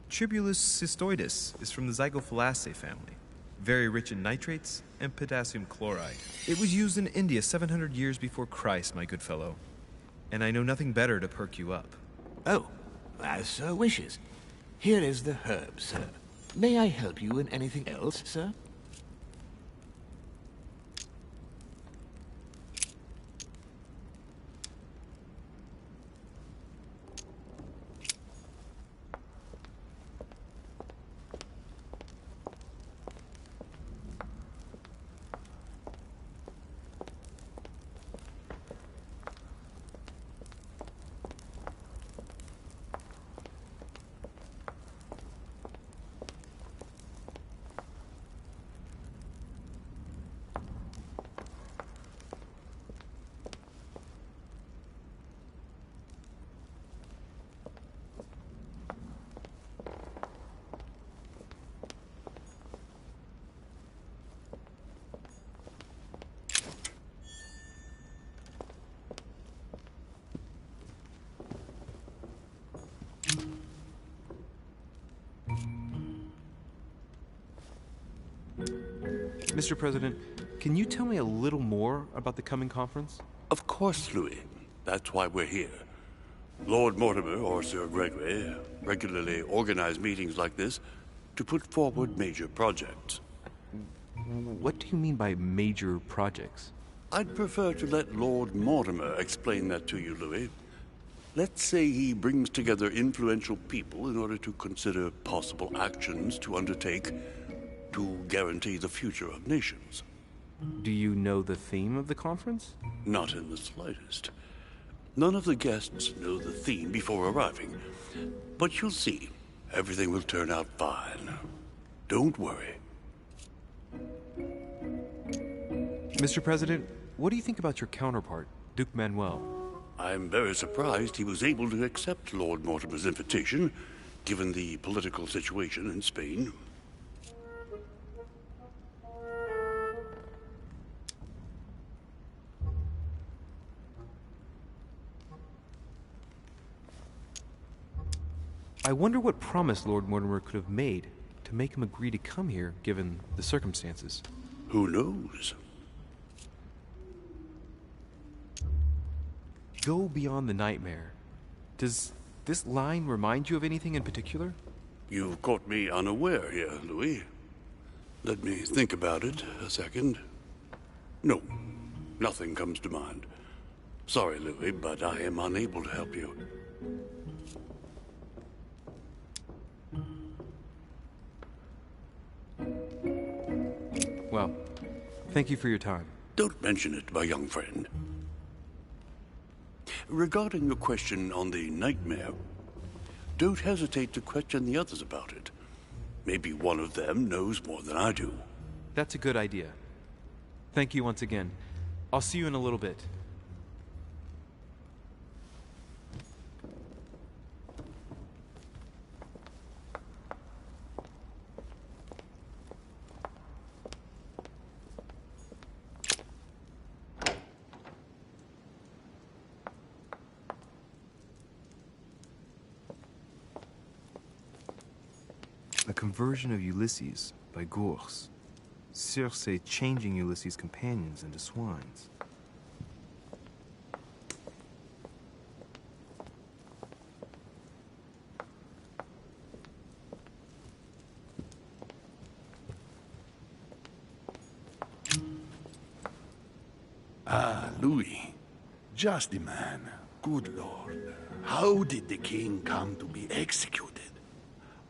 Tribulus cystoides is from the Zygophalaceae family, very rich in nitrates and potassium chloride. It was used in India 700 years before Christ, my good fellow. And I know nothing better to perk you up. Oh, as sir wishes. Here is the herb, sir. May I help you in anything else, sir? Mr. President, can you tell me a little more about the coming conference? Of course, Louis. That's why we're here. Lord Mortimer or Sir Gregory regularly organize meetings like this to put forward major projects. What do you mean by major projects? I'd prefer to let Lord Mortimer explain that to you, Louis. Let's say he brings together influential people in order to consider possible actions to undertake to guarantee the future of nations. Do you know the theme of the conference? Not in the slightest. None of the guests know the theme before arriving. But you'll see, everything will turn out fine. Don't worry. Mr. President, what do you think about your counterpart, Duke Manuel? I'm very surprised he was able to accept Lord Mortimer's invitation, given the political situation in Spain. I wonder what promise Lord Mortimer could have made to make him agree to come here, given the circumstances. Who knows? Go beyond the nightmare. Does this line remind you of anything in particular? You've caught me unaware here, Louis. Let me think about it a second. No, nothing comes to mind. Sorry, Louis, but I am unable to help you. Well, thank you for your time. Don't mention it, my young friend. Regarding your question on the nightmare, don't hesitate to question the others about it. Maybe one of them knows more than I do. That's a good idea. Thank you once again. I'll see you in a little bit. A conversion of Ulysses by Gurs. Circe changing Ulysses' companions into swines. Ah, Louis. Just the man. Good Lord. How did the king come to be executed?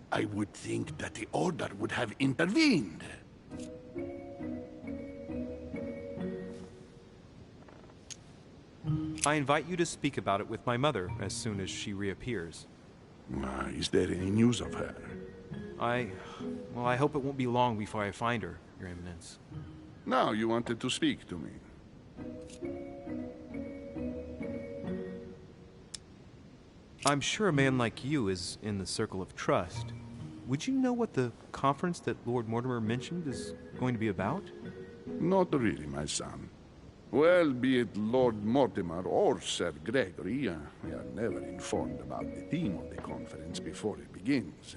I would think that the Order would have intervened. I invite you to speak about it with my mother as soon as she reappears. Is there any news of her? Well, I hope it won't be long before I find her, Your Eminence. Now you wanted to speak to me. I'm sure a man like you is in the circle of trust. Would you know what the conference that Lord Mortimer mentioned is going to be about? Not really, my son. Well, be it Lord Mortimer or Sir Gregory, we are never informed about the theme of the conference before it begins.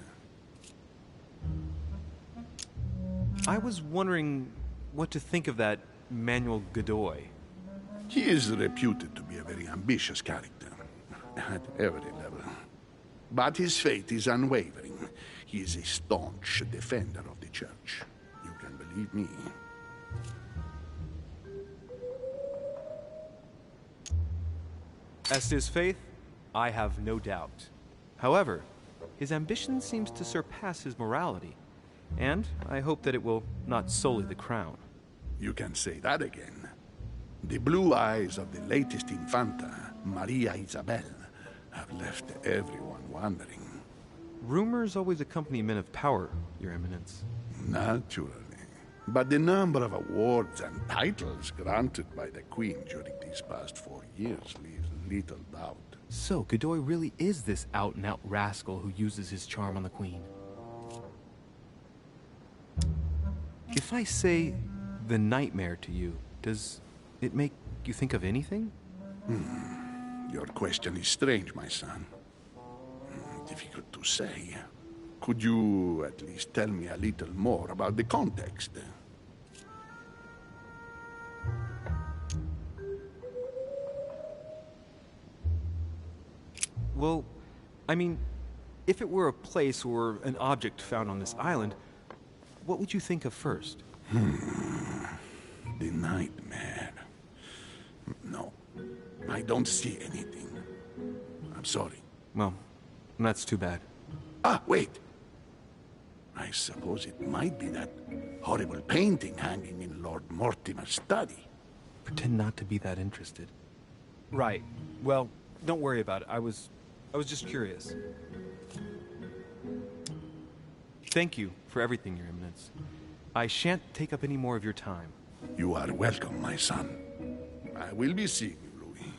I was wondering what to think of that Manuel Godoy. He is reputed to be a very ambitious character, at every level. But his faith is unwavering. He is a staunch defender of the Church. You can believe me. As to his faith, I have no doubt. However, his ambition seems to surpass his morality, and I hope that it will not sully the crown. You can say that again. The blue eyes of the latest Infanta, Maria Isabel, have left everyone wondering. Rumors always accompany men of power, Your Eminence. Naturally. But the number of awards and titles granted by the Queen during these past 4 years leaves little doubt. So, Godoy really is this out-and-out rascal who uses his charm on the Queen. If I say the nightmare to you, does it make you think of anything? Your question is strange, my son. Difficult to say. Could you at least tell me a little more about the context? Well, I mean, if it were a place or an object found on this island, what would you think of first? The nightmare. No, I don't see anything. I'm sorry. Well, that's too bad. Ah, wait! I suppose it might be that horrible painting hanging in Lord Mortimer's study. Pretend not to be that interested. Right. Well, don't worry about it. I was just curious. Thank you for everything, Your Eminence. I shan't take up any more of your time. You are welcome, my son. I will be seeing you, Louis.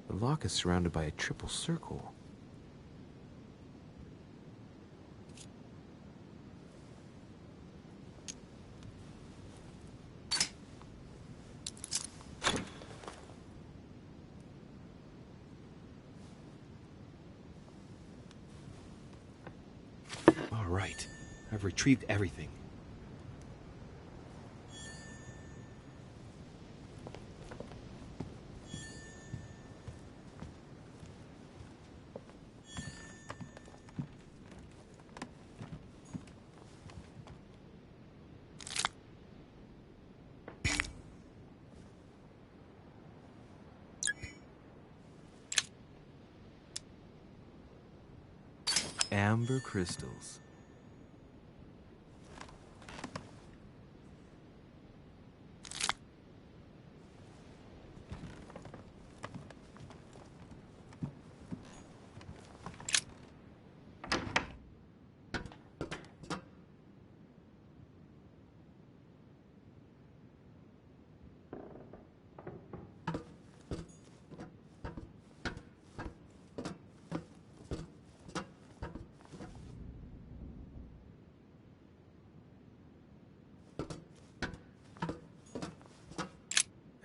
The lock is surrounded by a triple circle. All right, I've retrieved everything. Amber crystals.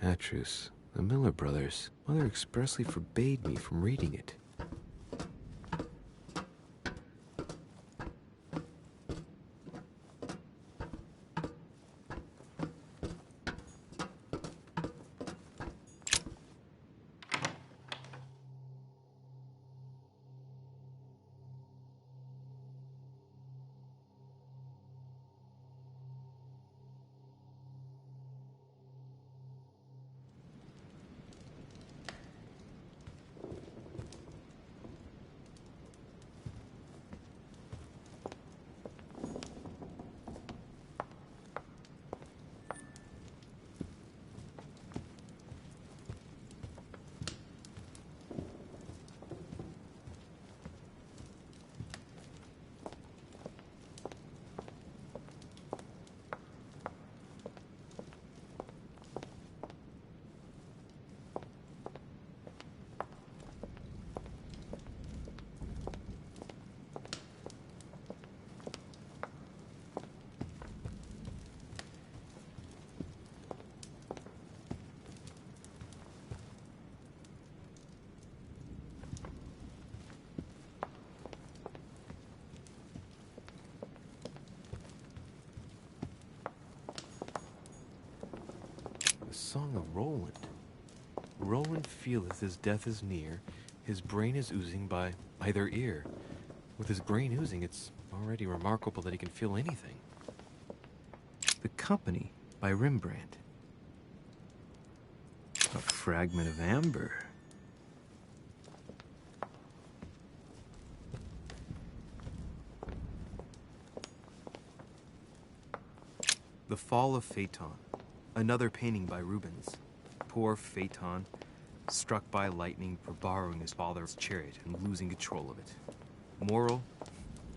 Atrus, the Miller brothers. Mother expressly forbade me from reading it. Song of Roland. Roland feeleth his death is near, his brain is oozing by either ear. With his brain oozing, it's already remarkable that he can feel anything. The Company by Rembrandt. A fragment of amber. The Fall of Phaeton. Another painting by Rubens. Poor Phaeton, struck by lightning for borrowing his father's chariot and losing control of it. Moral,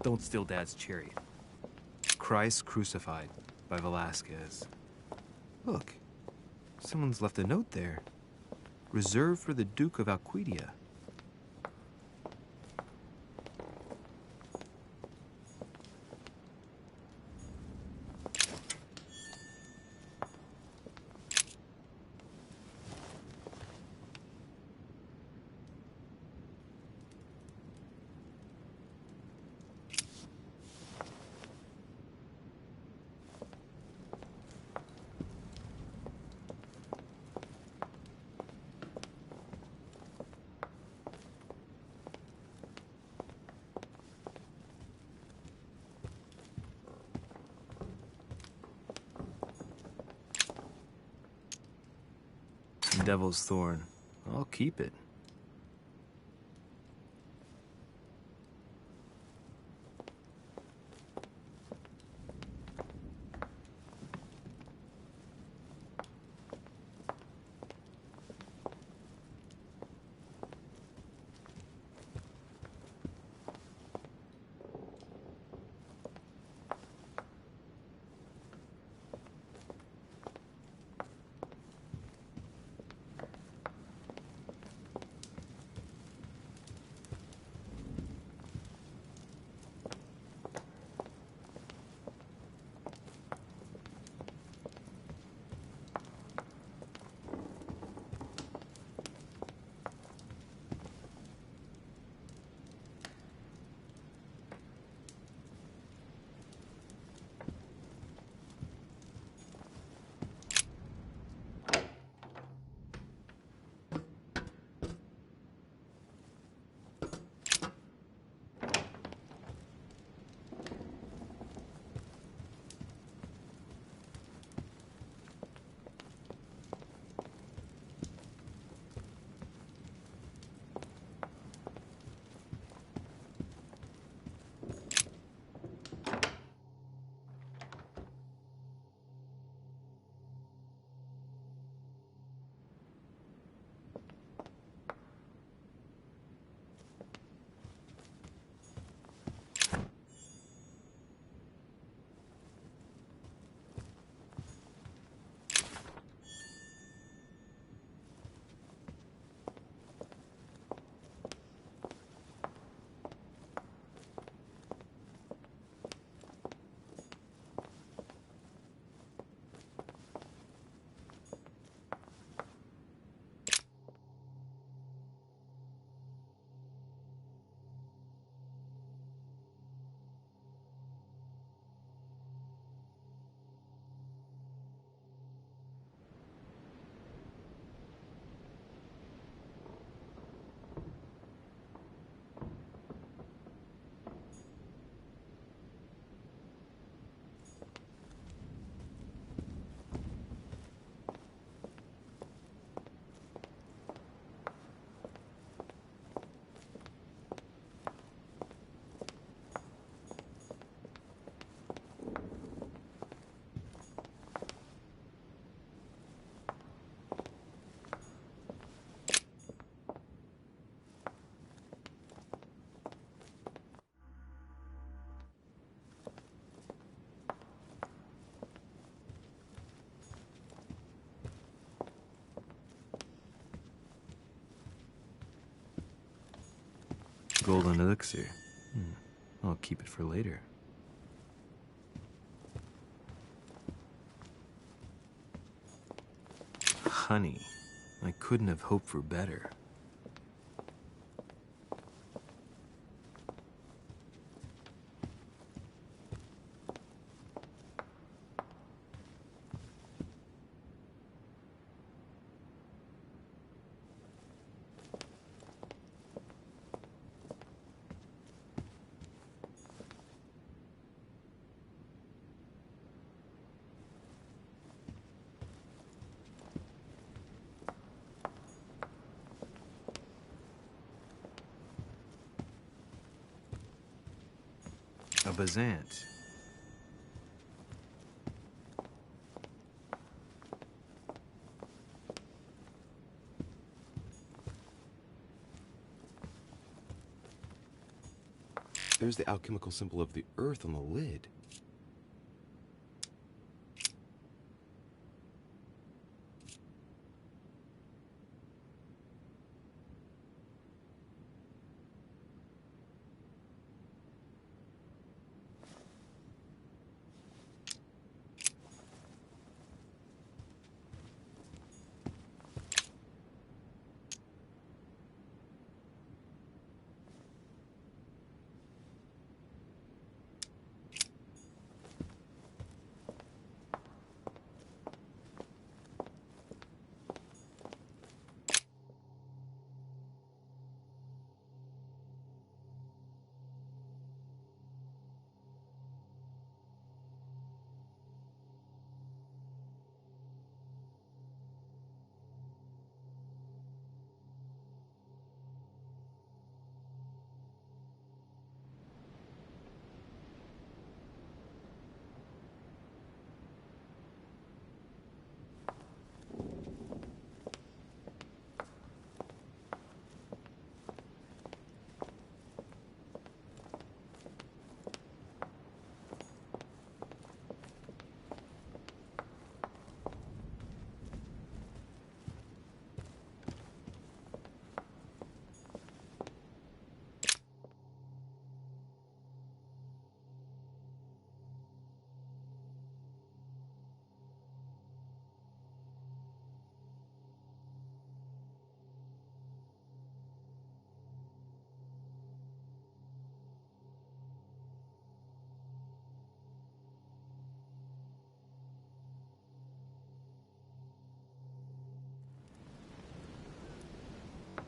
don't steal Dad's chariot. Christ Crucified by Velasquez. Look, someone's left a note there. Reserved for the Duke of Alcudia. Devil's Thorn. I'll keep it. Golden elixir. I'll keep it for later. Honey. I couldn't have hoped for better. A Bazant. There's the alchemical symbol of the earth on the lid.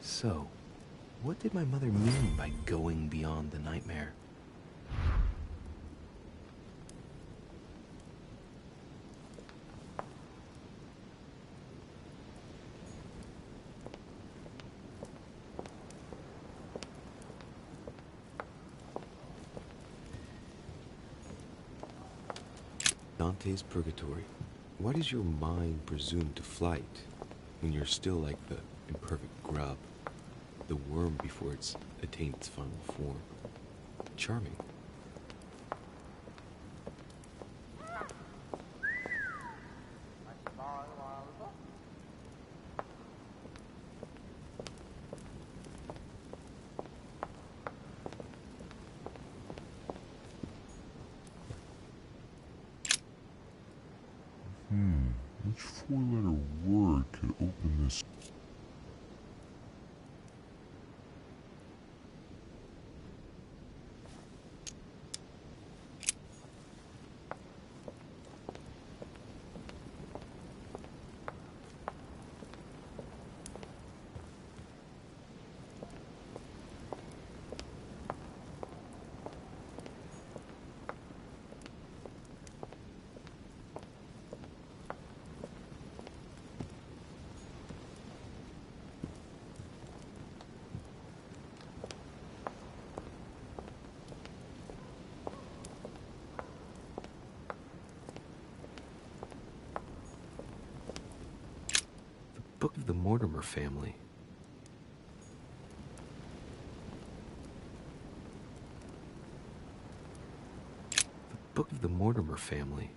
So, what did my mother mean by going beyond the nightmare? Dante's Purgatory. Why does your mind presume to flight when you're still like the imperfect grub, the worm before it's attained its final form? Charming. Which four-letter word could open this? Book of the Mortimer family. The Book of the Mortimer family.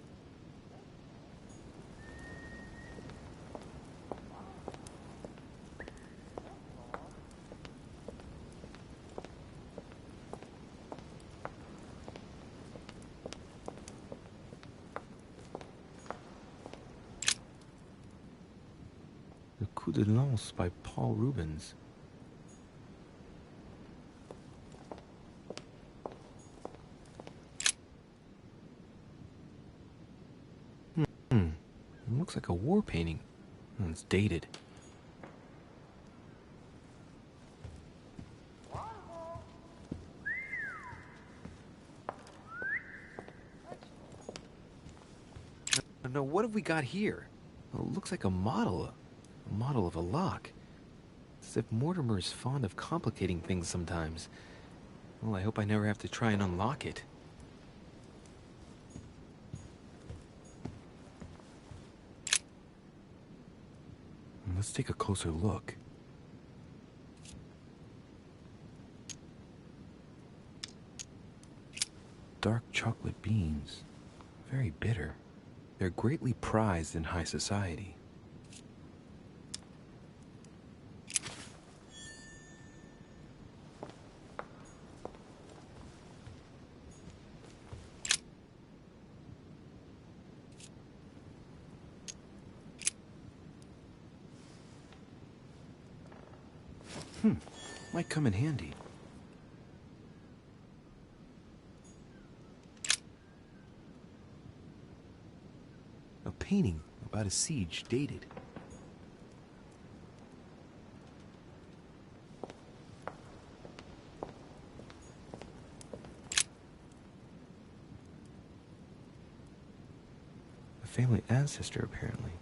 The Coup de Lance by Paul Rubens. It looks like a war painting. It's dated. No, what have we got here? Well, it looks like a model of a lock. It's as if Mortimer is fond of complicating things sometimes. Well, I hope I never have to try and unlock it. Let's take a closer look. Dark chocolate beans. Very bitter. They're greatly prized in high society. Might come in handy. A painting about a siege dated. A family ancestor, apparently.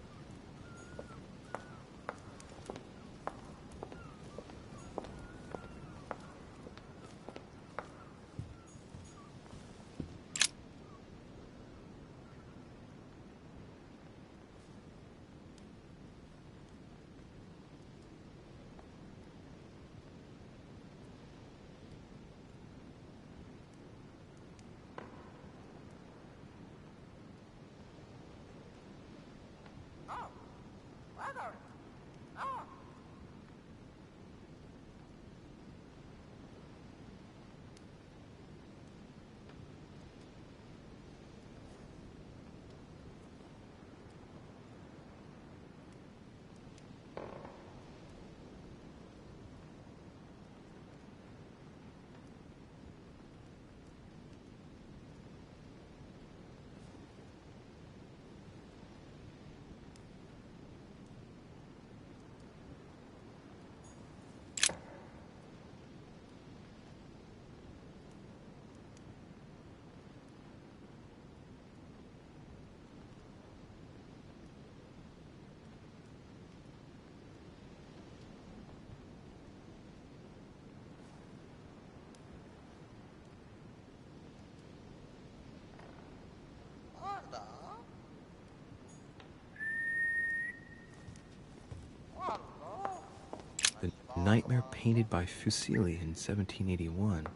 Nightmare painted by Fuseli in 1781.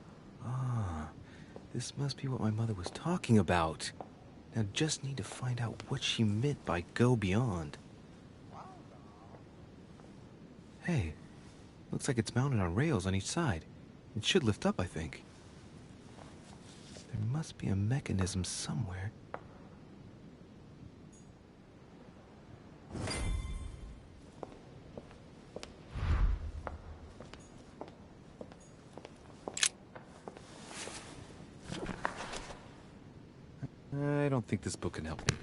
Ah, this must be what my mother was talking about. Now just need to find out what she meant by go beyond. Hey, looks like it's mounted on rails on each side. It should lift up, I think. There must be a mechanism somewhere. I don't think this book can help me.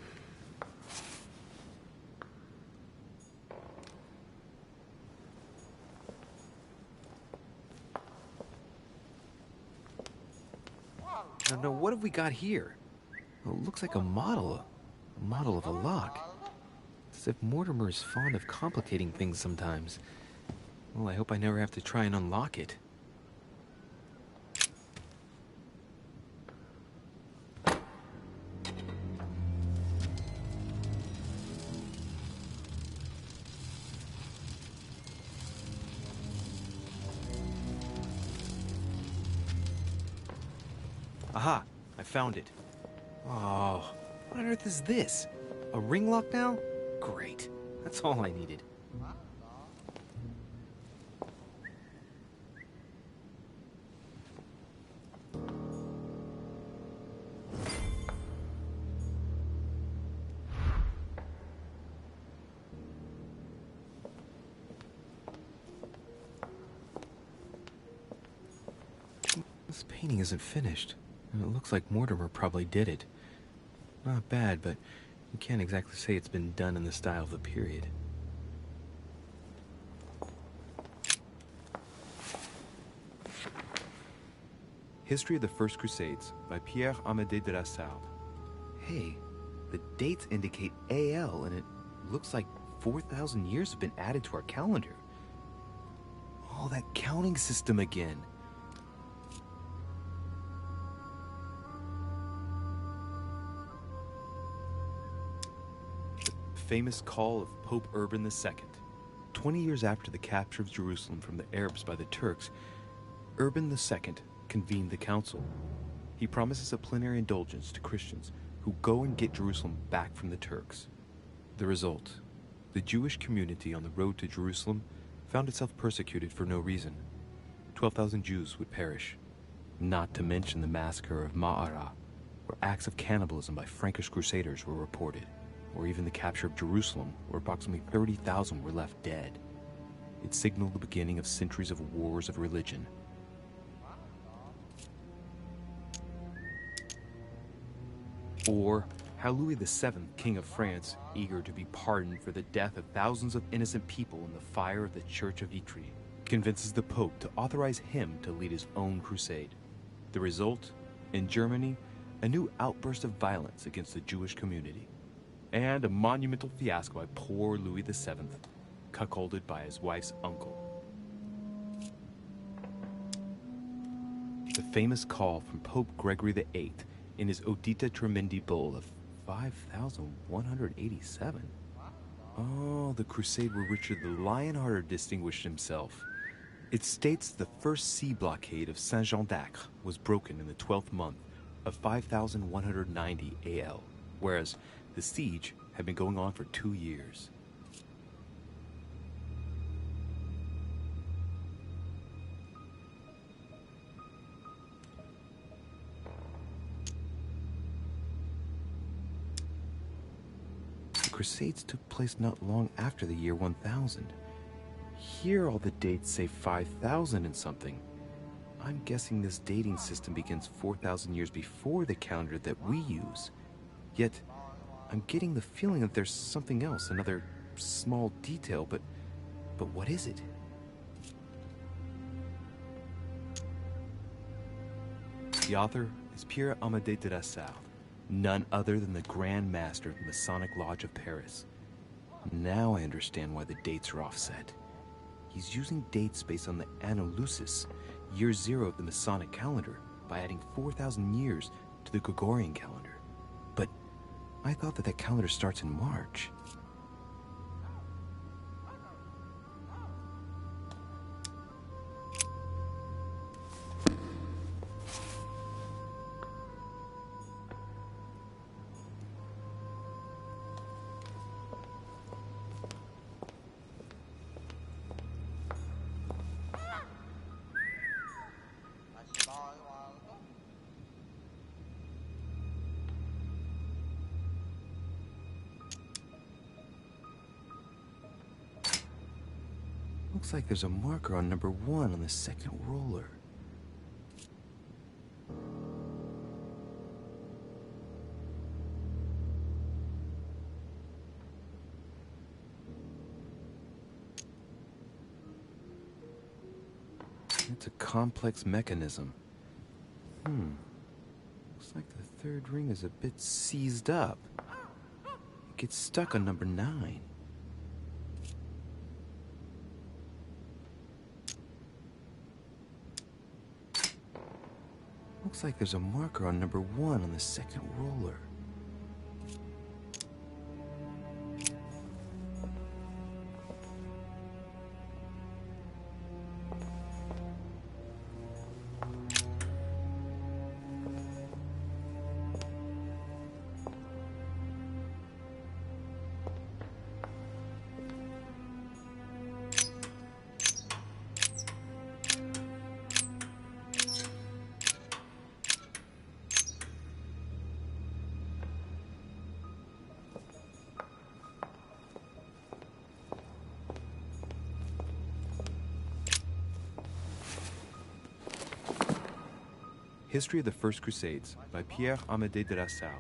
Now, what have we got here? Well, it looks like a model of a lock. It's as if Mortimer is fond of complicating things sometimes. Well, I hope I never have to try and unlock it. Aha! I found it. Oh, what on earth is this? A ring lock now? Great. That's all I needed. This painting isn't finished, and it looks like Mortimer probably did it. Not bad, but you can't exactly say it's been done in the style of the period. History of the First Crusades by Pierre Amédée de la Salle. Hey, the dates indicate AL, and it looks like 4,000 years have been added to our calendar. Oh, that counting system again. Famous call of Pope Urban II. 20 years after the capture of Jerusalem from the Arabs by the Turks, Urban II convened the council. He promises a plenary indulgence to Christians who go and get Jerusalem back from the Turks. The result, the Jewish community on the road to Jerusalem found itself persecuted for no reason. 12,000 Jews would perish, not to mention the massacre of Ma'ara, where acts of cannibalism by Frankish crusaders were reported, or even the capture of Jerusalem, where approximately 30,000 were left dead. It signaled the beginning of centuries of wars of religion. Or how Louis VII, King of France, eager to be pardoned for the death of thousands of innocent people in the fire of the Church of Vitry, convinces the Pope to authorize him to lead his own crusade. The result, in Germany, a new outburst of violence against the Jewish community, and a monumental fiasco by poor Louis VII, cuckolded by his wife's uncle. The famous call from Pope Gregory VIII in his Audita Tremendi Bull of 5,187. Oh, the crusade where Richard the Lionhearted distinguished himself. It states the first sea blockade of Saint-Jean d'Acre was broken in the 12th month of 5,190 AL, whereas the siege had been going on for 2 years. The Crusades took place not long after the year 1000. Here all the dates say 5,000 and something. I'm guessing this dating system begins 4,000 years before the calendar that we use. Yet, I'm getting the feeling that there's something else, another small detail, but what is it? The author is Pierre Amédée de la Salle, none other than the Grand Master of the Masonic Lodge of Paris. Now I understand why the dates are offset. He's using dates based on the Anno Lucis, year 0 of the Masonic calendar, by adding 4,000 years to the Gregorian calendar. But I thought that calendar starts in March. Looks like there's a marker on number 1 on the second roller. It's a complex mechanism. Looks like the third ring is a bit seized up. It gets stuck on number 9. Looks like there's a marker on number 1 on the second roller. History of the First Crusades by Pierre Amédée de la Salle.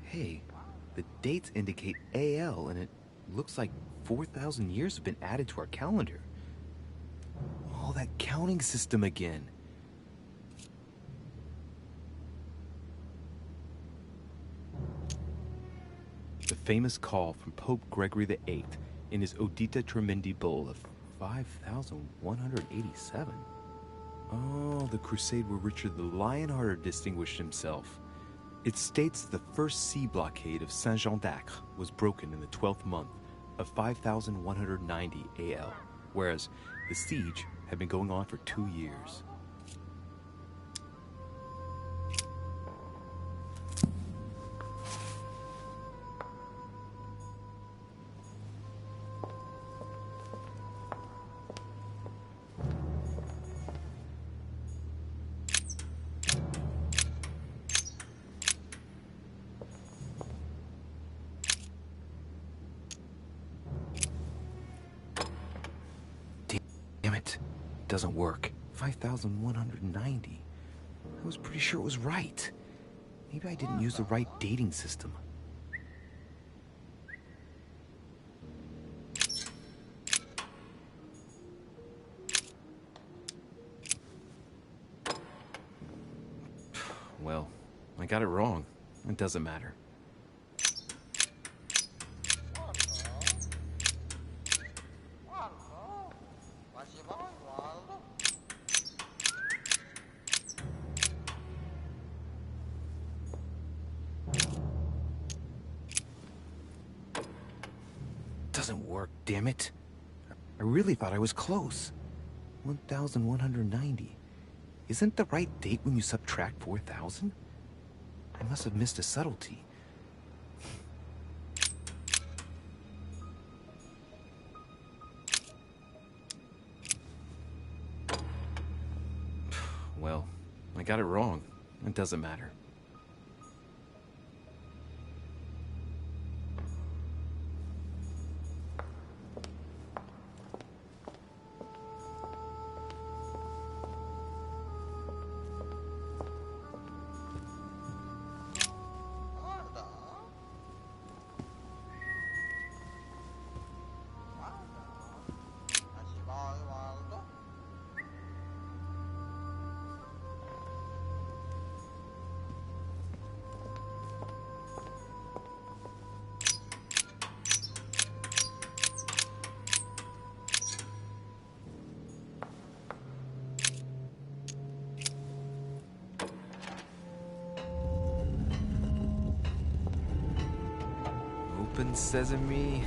Hey, the dates indicate AL, and it looks like 4,000 years have been added to our calendar. Oh, that counting system again. The famous call from Pope Gregory VIII in his Audita Tremendi Bull of 5,187. Oh, the crusade where Richard the Lionhearted distinguished himself. It states the first sea blockade of Saint-Jean d'Acre was broken in the 12th month of 5,190 AL, whereas the siege had been going on for 2 years. Doesn't work. 5,190. I was pretty sure it was right. Maybe I didn't use the right dating system. Well, I got it wrong. It doesn't matter. Doesn't work, damn it. I really thought I was close. 1,190. Isn't the right date when you subtract 4,000? I must have missed a subtlety. Well, I got it wrong. It doesn't matter. Open sesame.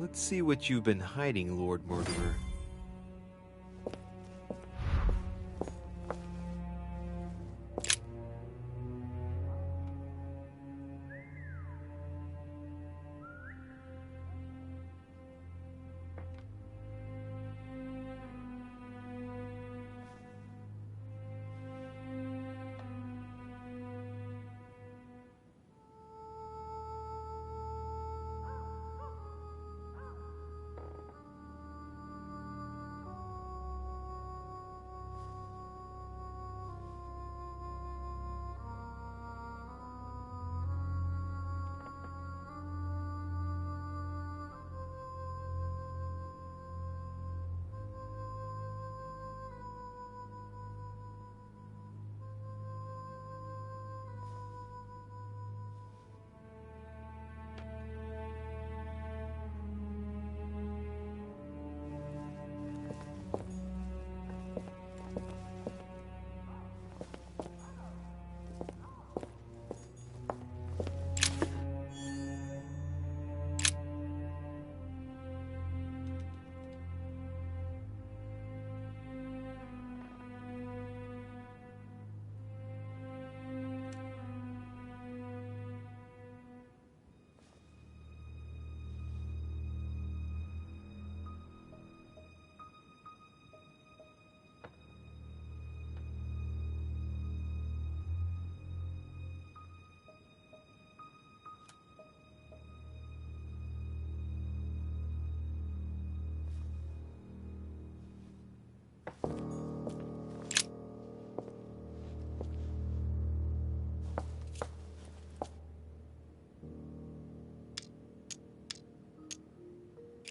Let's see what you've been hiding, Lord Mortimer.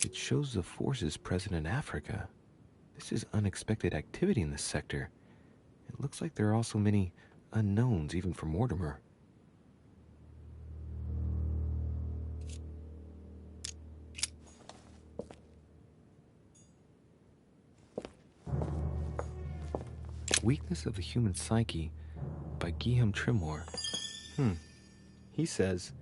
It shows the forces present in Africa. This is unexpected activity in this sector. It looks like there are also many unknowns, even for Mortimer. Weakness of the Human Psyche by Guillaume Tremor. He says,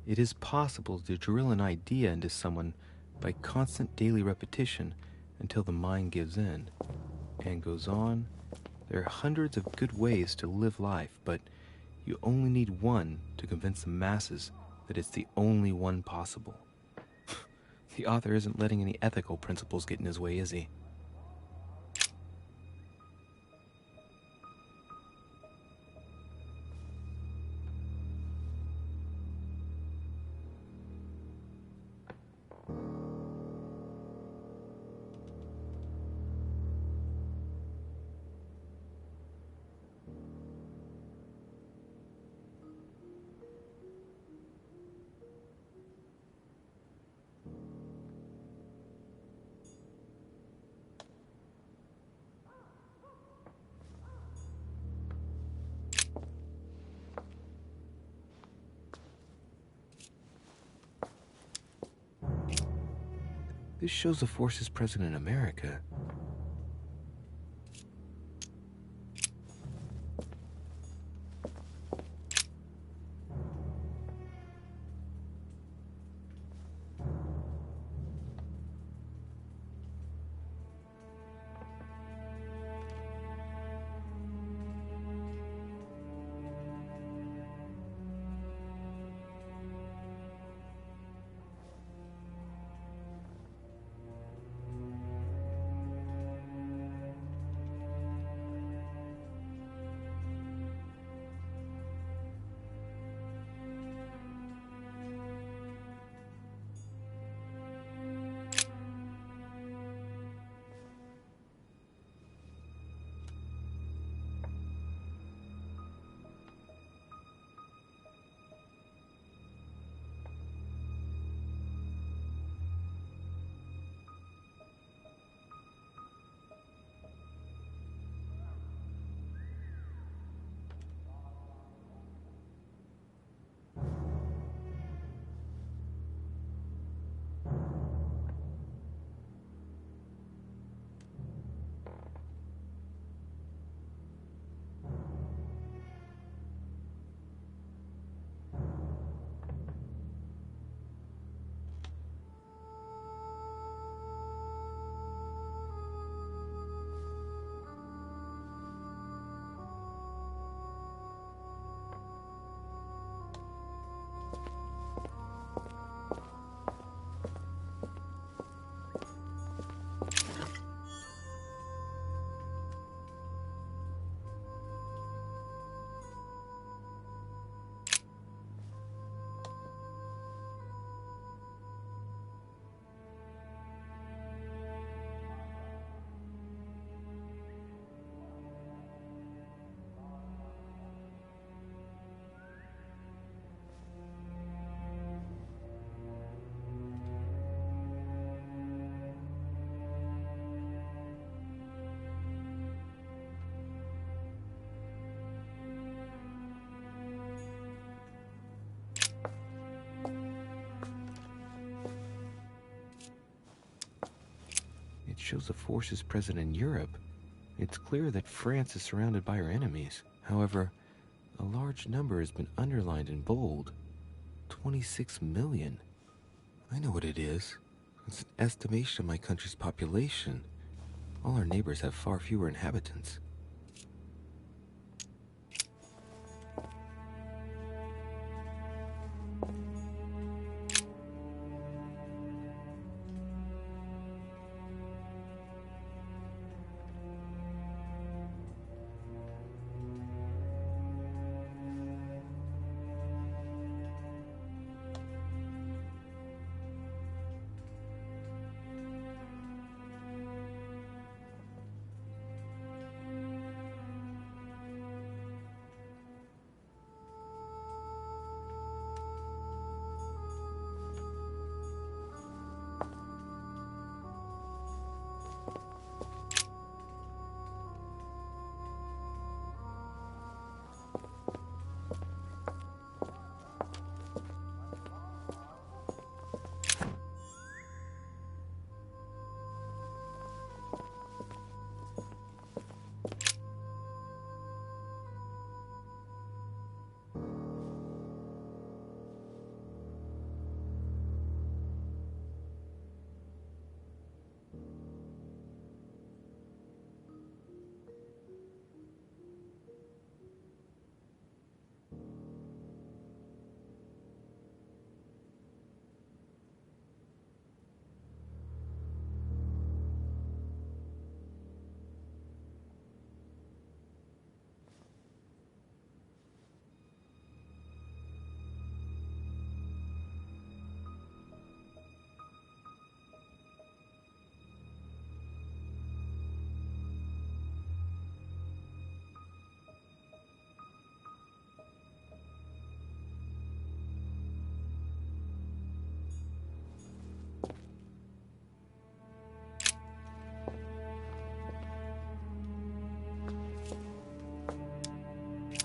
it is possible to drill an idea into someone by constant daily repetition until the mind gives in. And goes on, there are hundreds of good ways to live life, but you only need one to convince the masses that it's the only one possible. The author isn't letting any ethical principles get in his way, is he? This shows the forces present in America. shows the forces present in Europe. It's clear that France is surrounded by her enemies. However, a large number has been underlined in bold. 26 million. I know what it is. It's an estimation of my country's population. All our neighbors have far fewer inhabitants.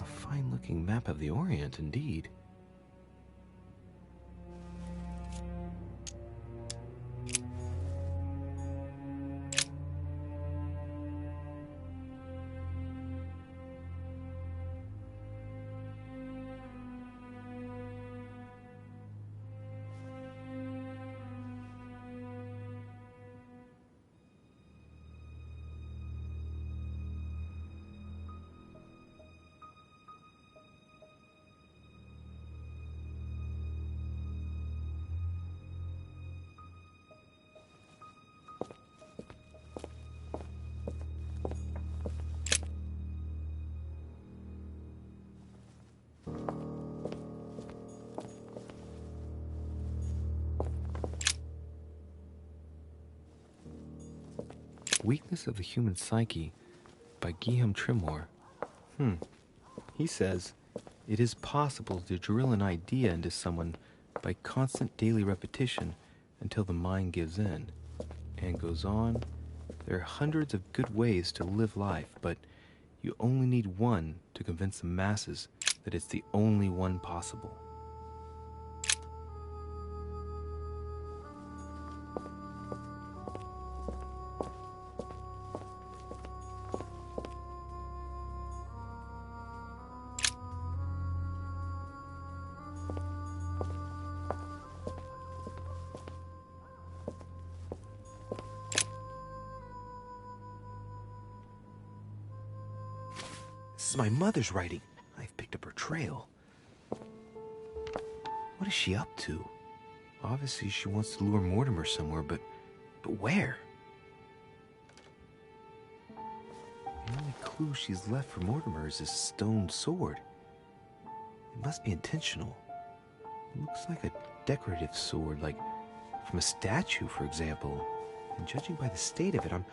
Fine-looking map of the Orient, indeed. Weakness of the Human Psyche by Guillaume Tremor. He says, it is possible to drill an idea into someone by constant daily repetition until the mind gives in. And goes on, there are hundreds of good ways to live life, but you only need one to convince the masses that it's the only one possible. This is my mother's writing. I've picked up her trail. What is she up to? Obviously, she wants to lure Mortimer somewhere, but where? The only clue she's left for Mortimer is this stone sword. It must be intentional. It looks like a decorative sword, like from a statue, for example. And judging by the state of it, I'm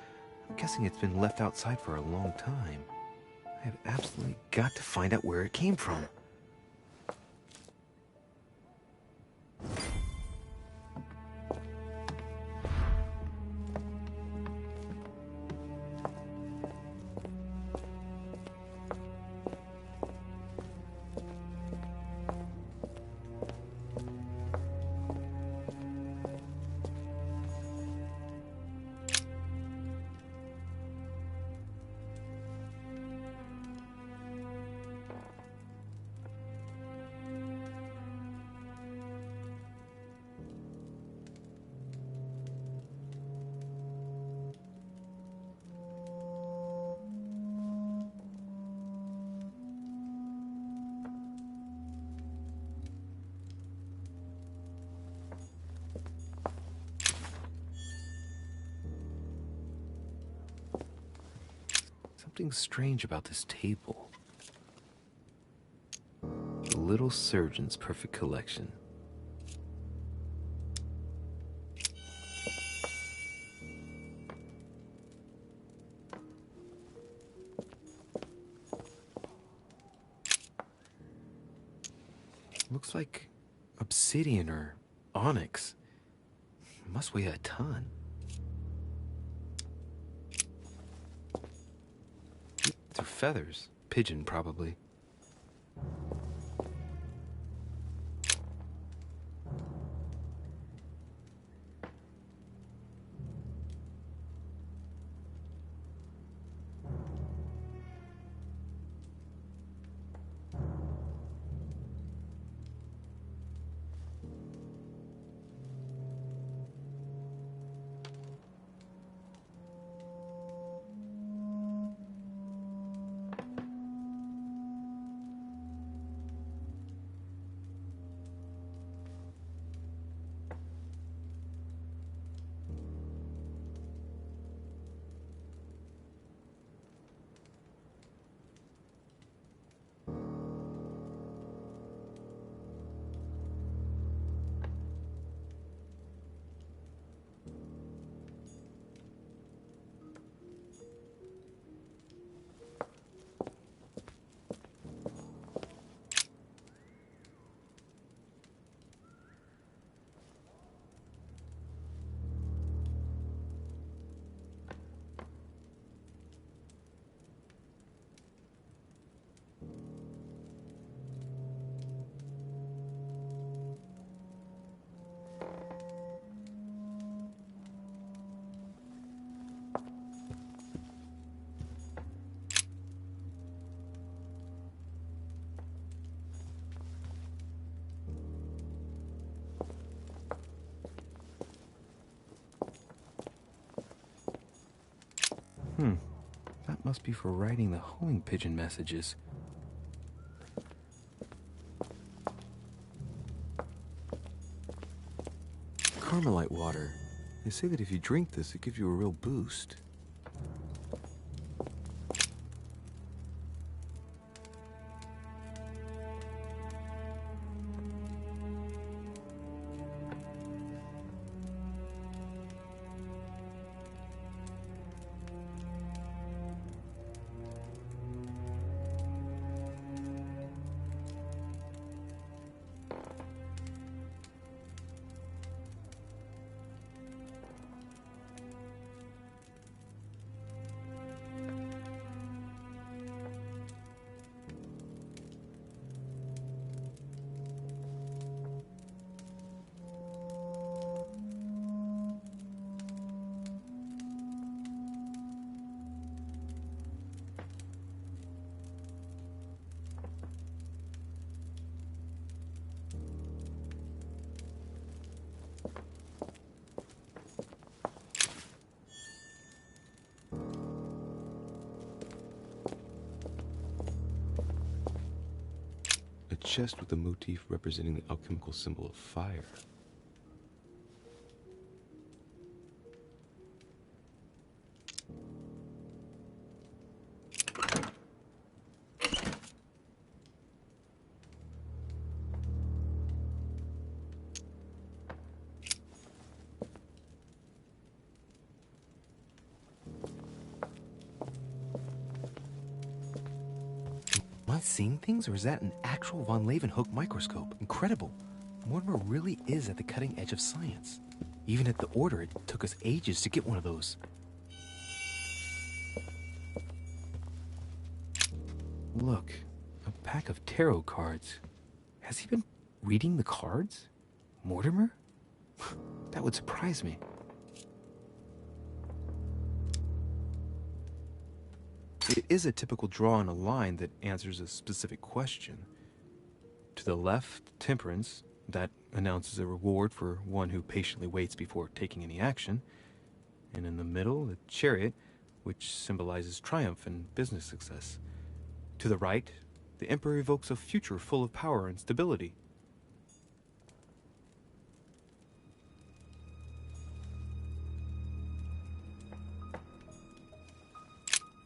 guessing it's been left outside for a long time. I have absolutely got to find out where it came from. something strange about this table. The little surgeon's perfect collection. Looks like obsidian or onyx. Must weigh a ton. They're feathers. Pigeon, probably. That must be for writing the homing pigeon messages. Carmelite water. They say that if you drink this, it gives you a real boost. A chest with a motif representing the alchemical symbol of fire. Am I seeing things, or is that an actual von Leeuwenhoek microscope? Incredible. Mortimer really is at the cutting edge of science. Even at the Order, it took us ages to get one of those. Look, a pack of tarot cards. Has he been reading the cards? Mortimer? That would surprise me. It is a typical draw on a line that answers a specific question. To the left, temperance, that announces a reward for one who patiently waits before taking any action. And in the middle, the chariot, which symbolizes triumph and business success. To the right, the emperor evokes a future full of power and stability.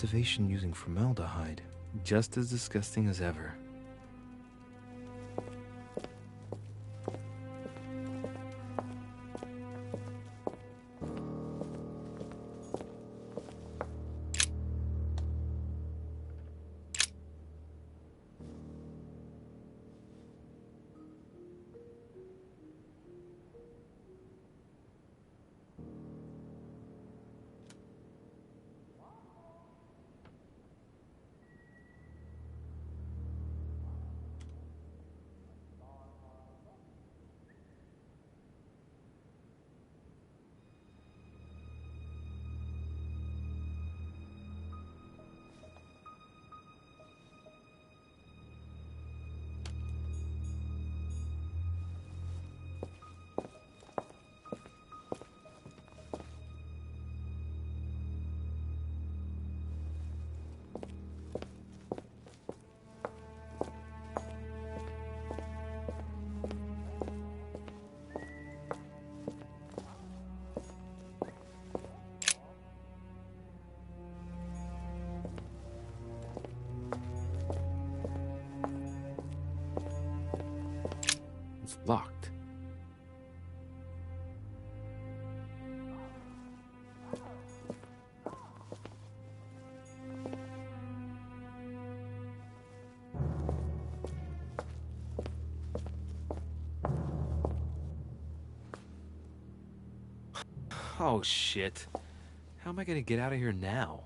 preservation using formaldehyde. Just as disgusting as ever. It's locked. Oh shit. How am I gonna get out of here now?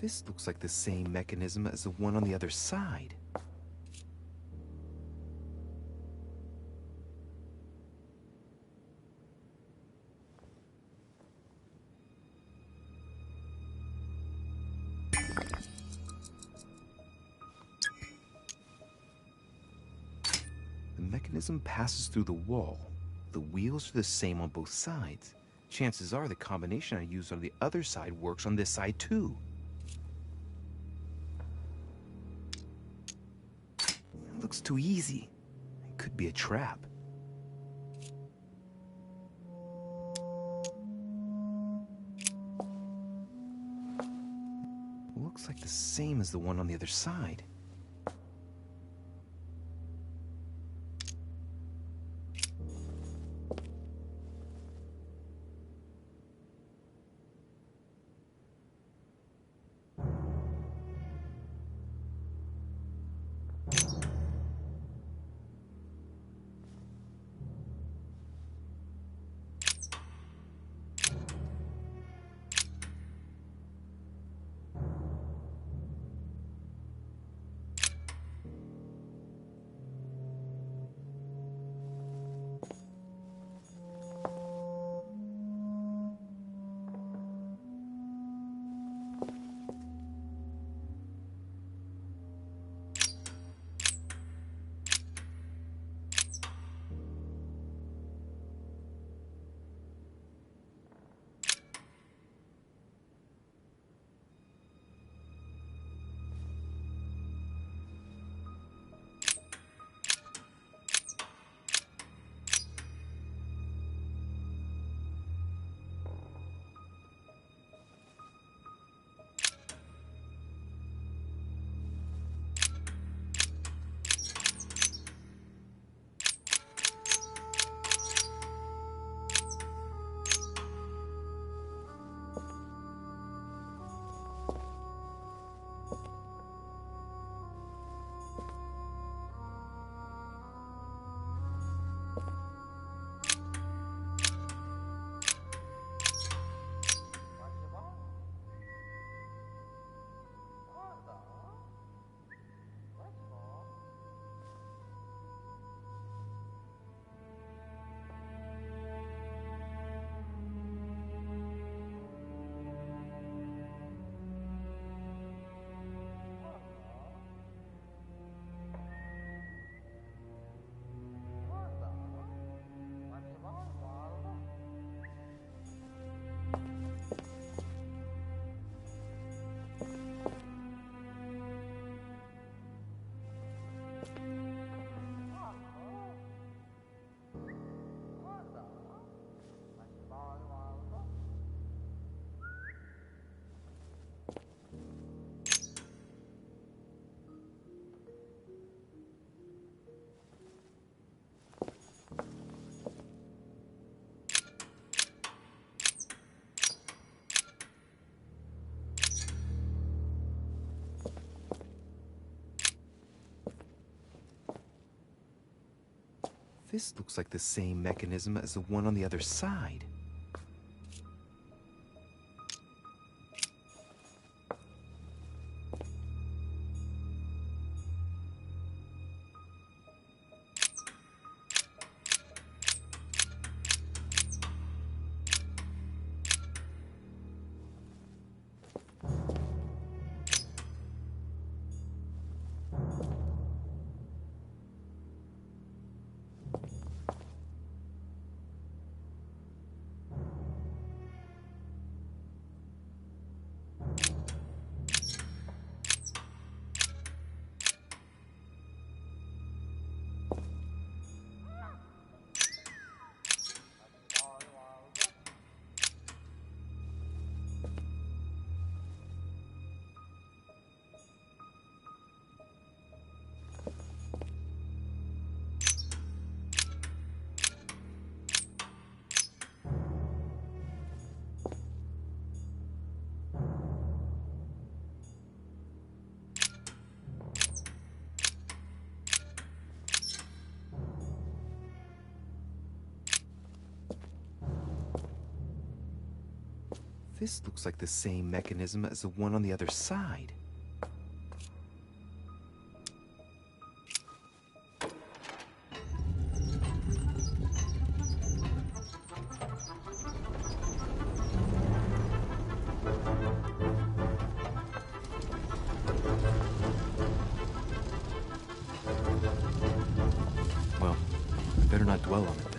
This looks like the same mechanism as the one on the other side. The mechanism passes through the wall. The wheels are the same on both sides. Chances are the combination I used on the other side works on this side too. It looks too easy. It could be a trap. Looks like the same as the one on the other side. This looks like the same mechanism as the one on the other side. This looks like the same mechanism as the one on the other side. Well, I better not dwell on it then.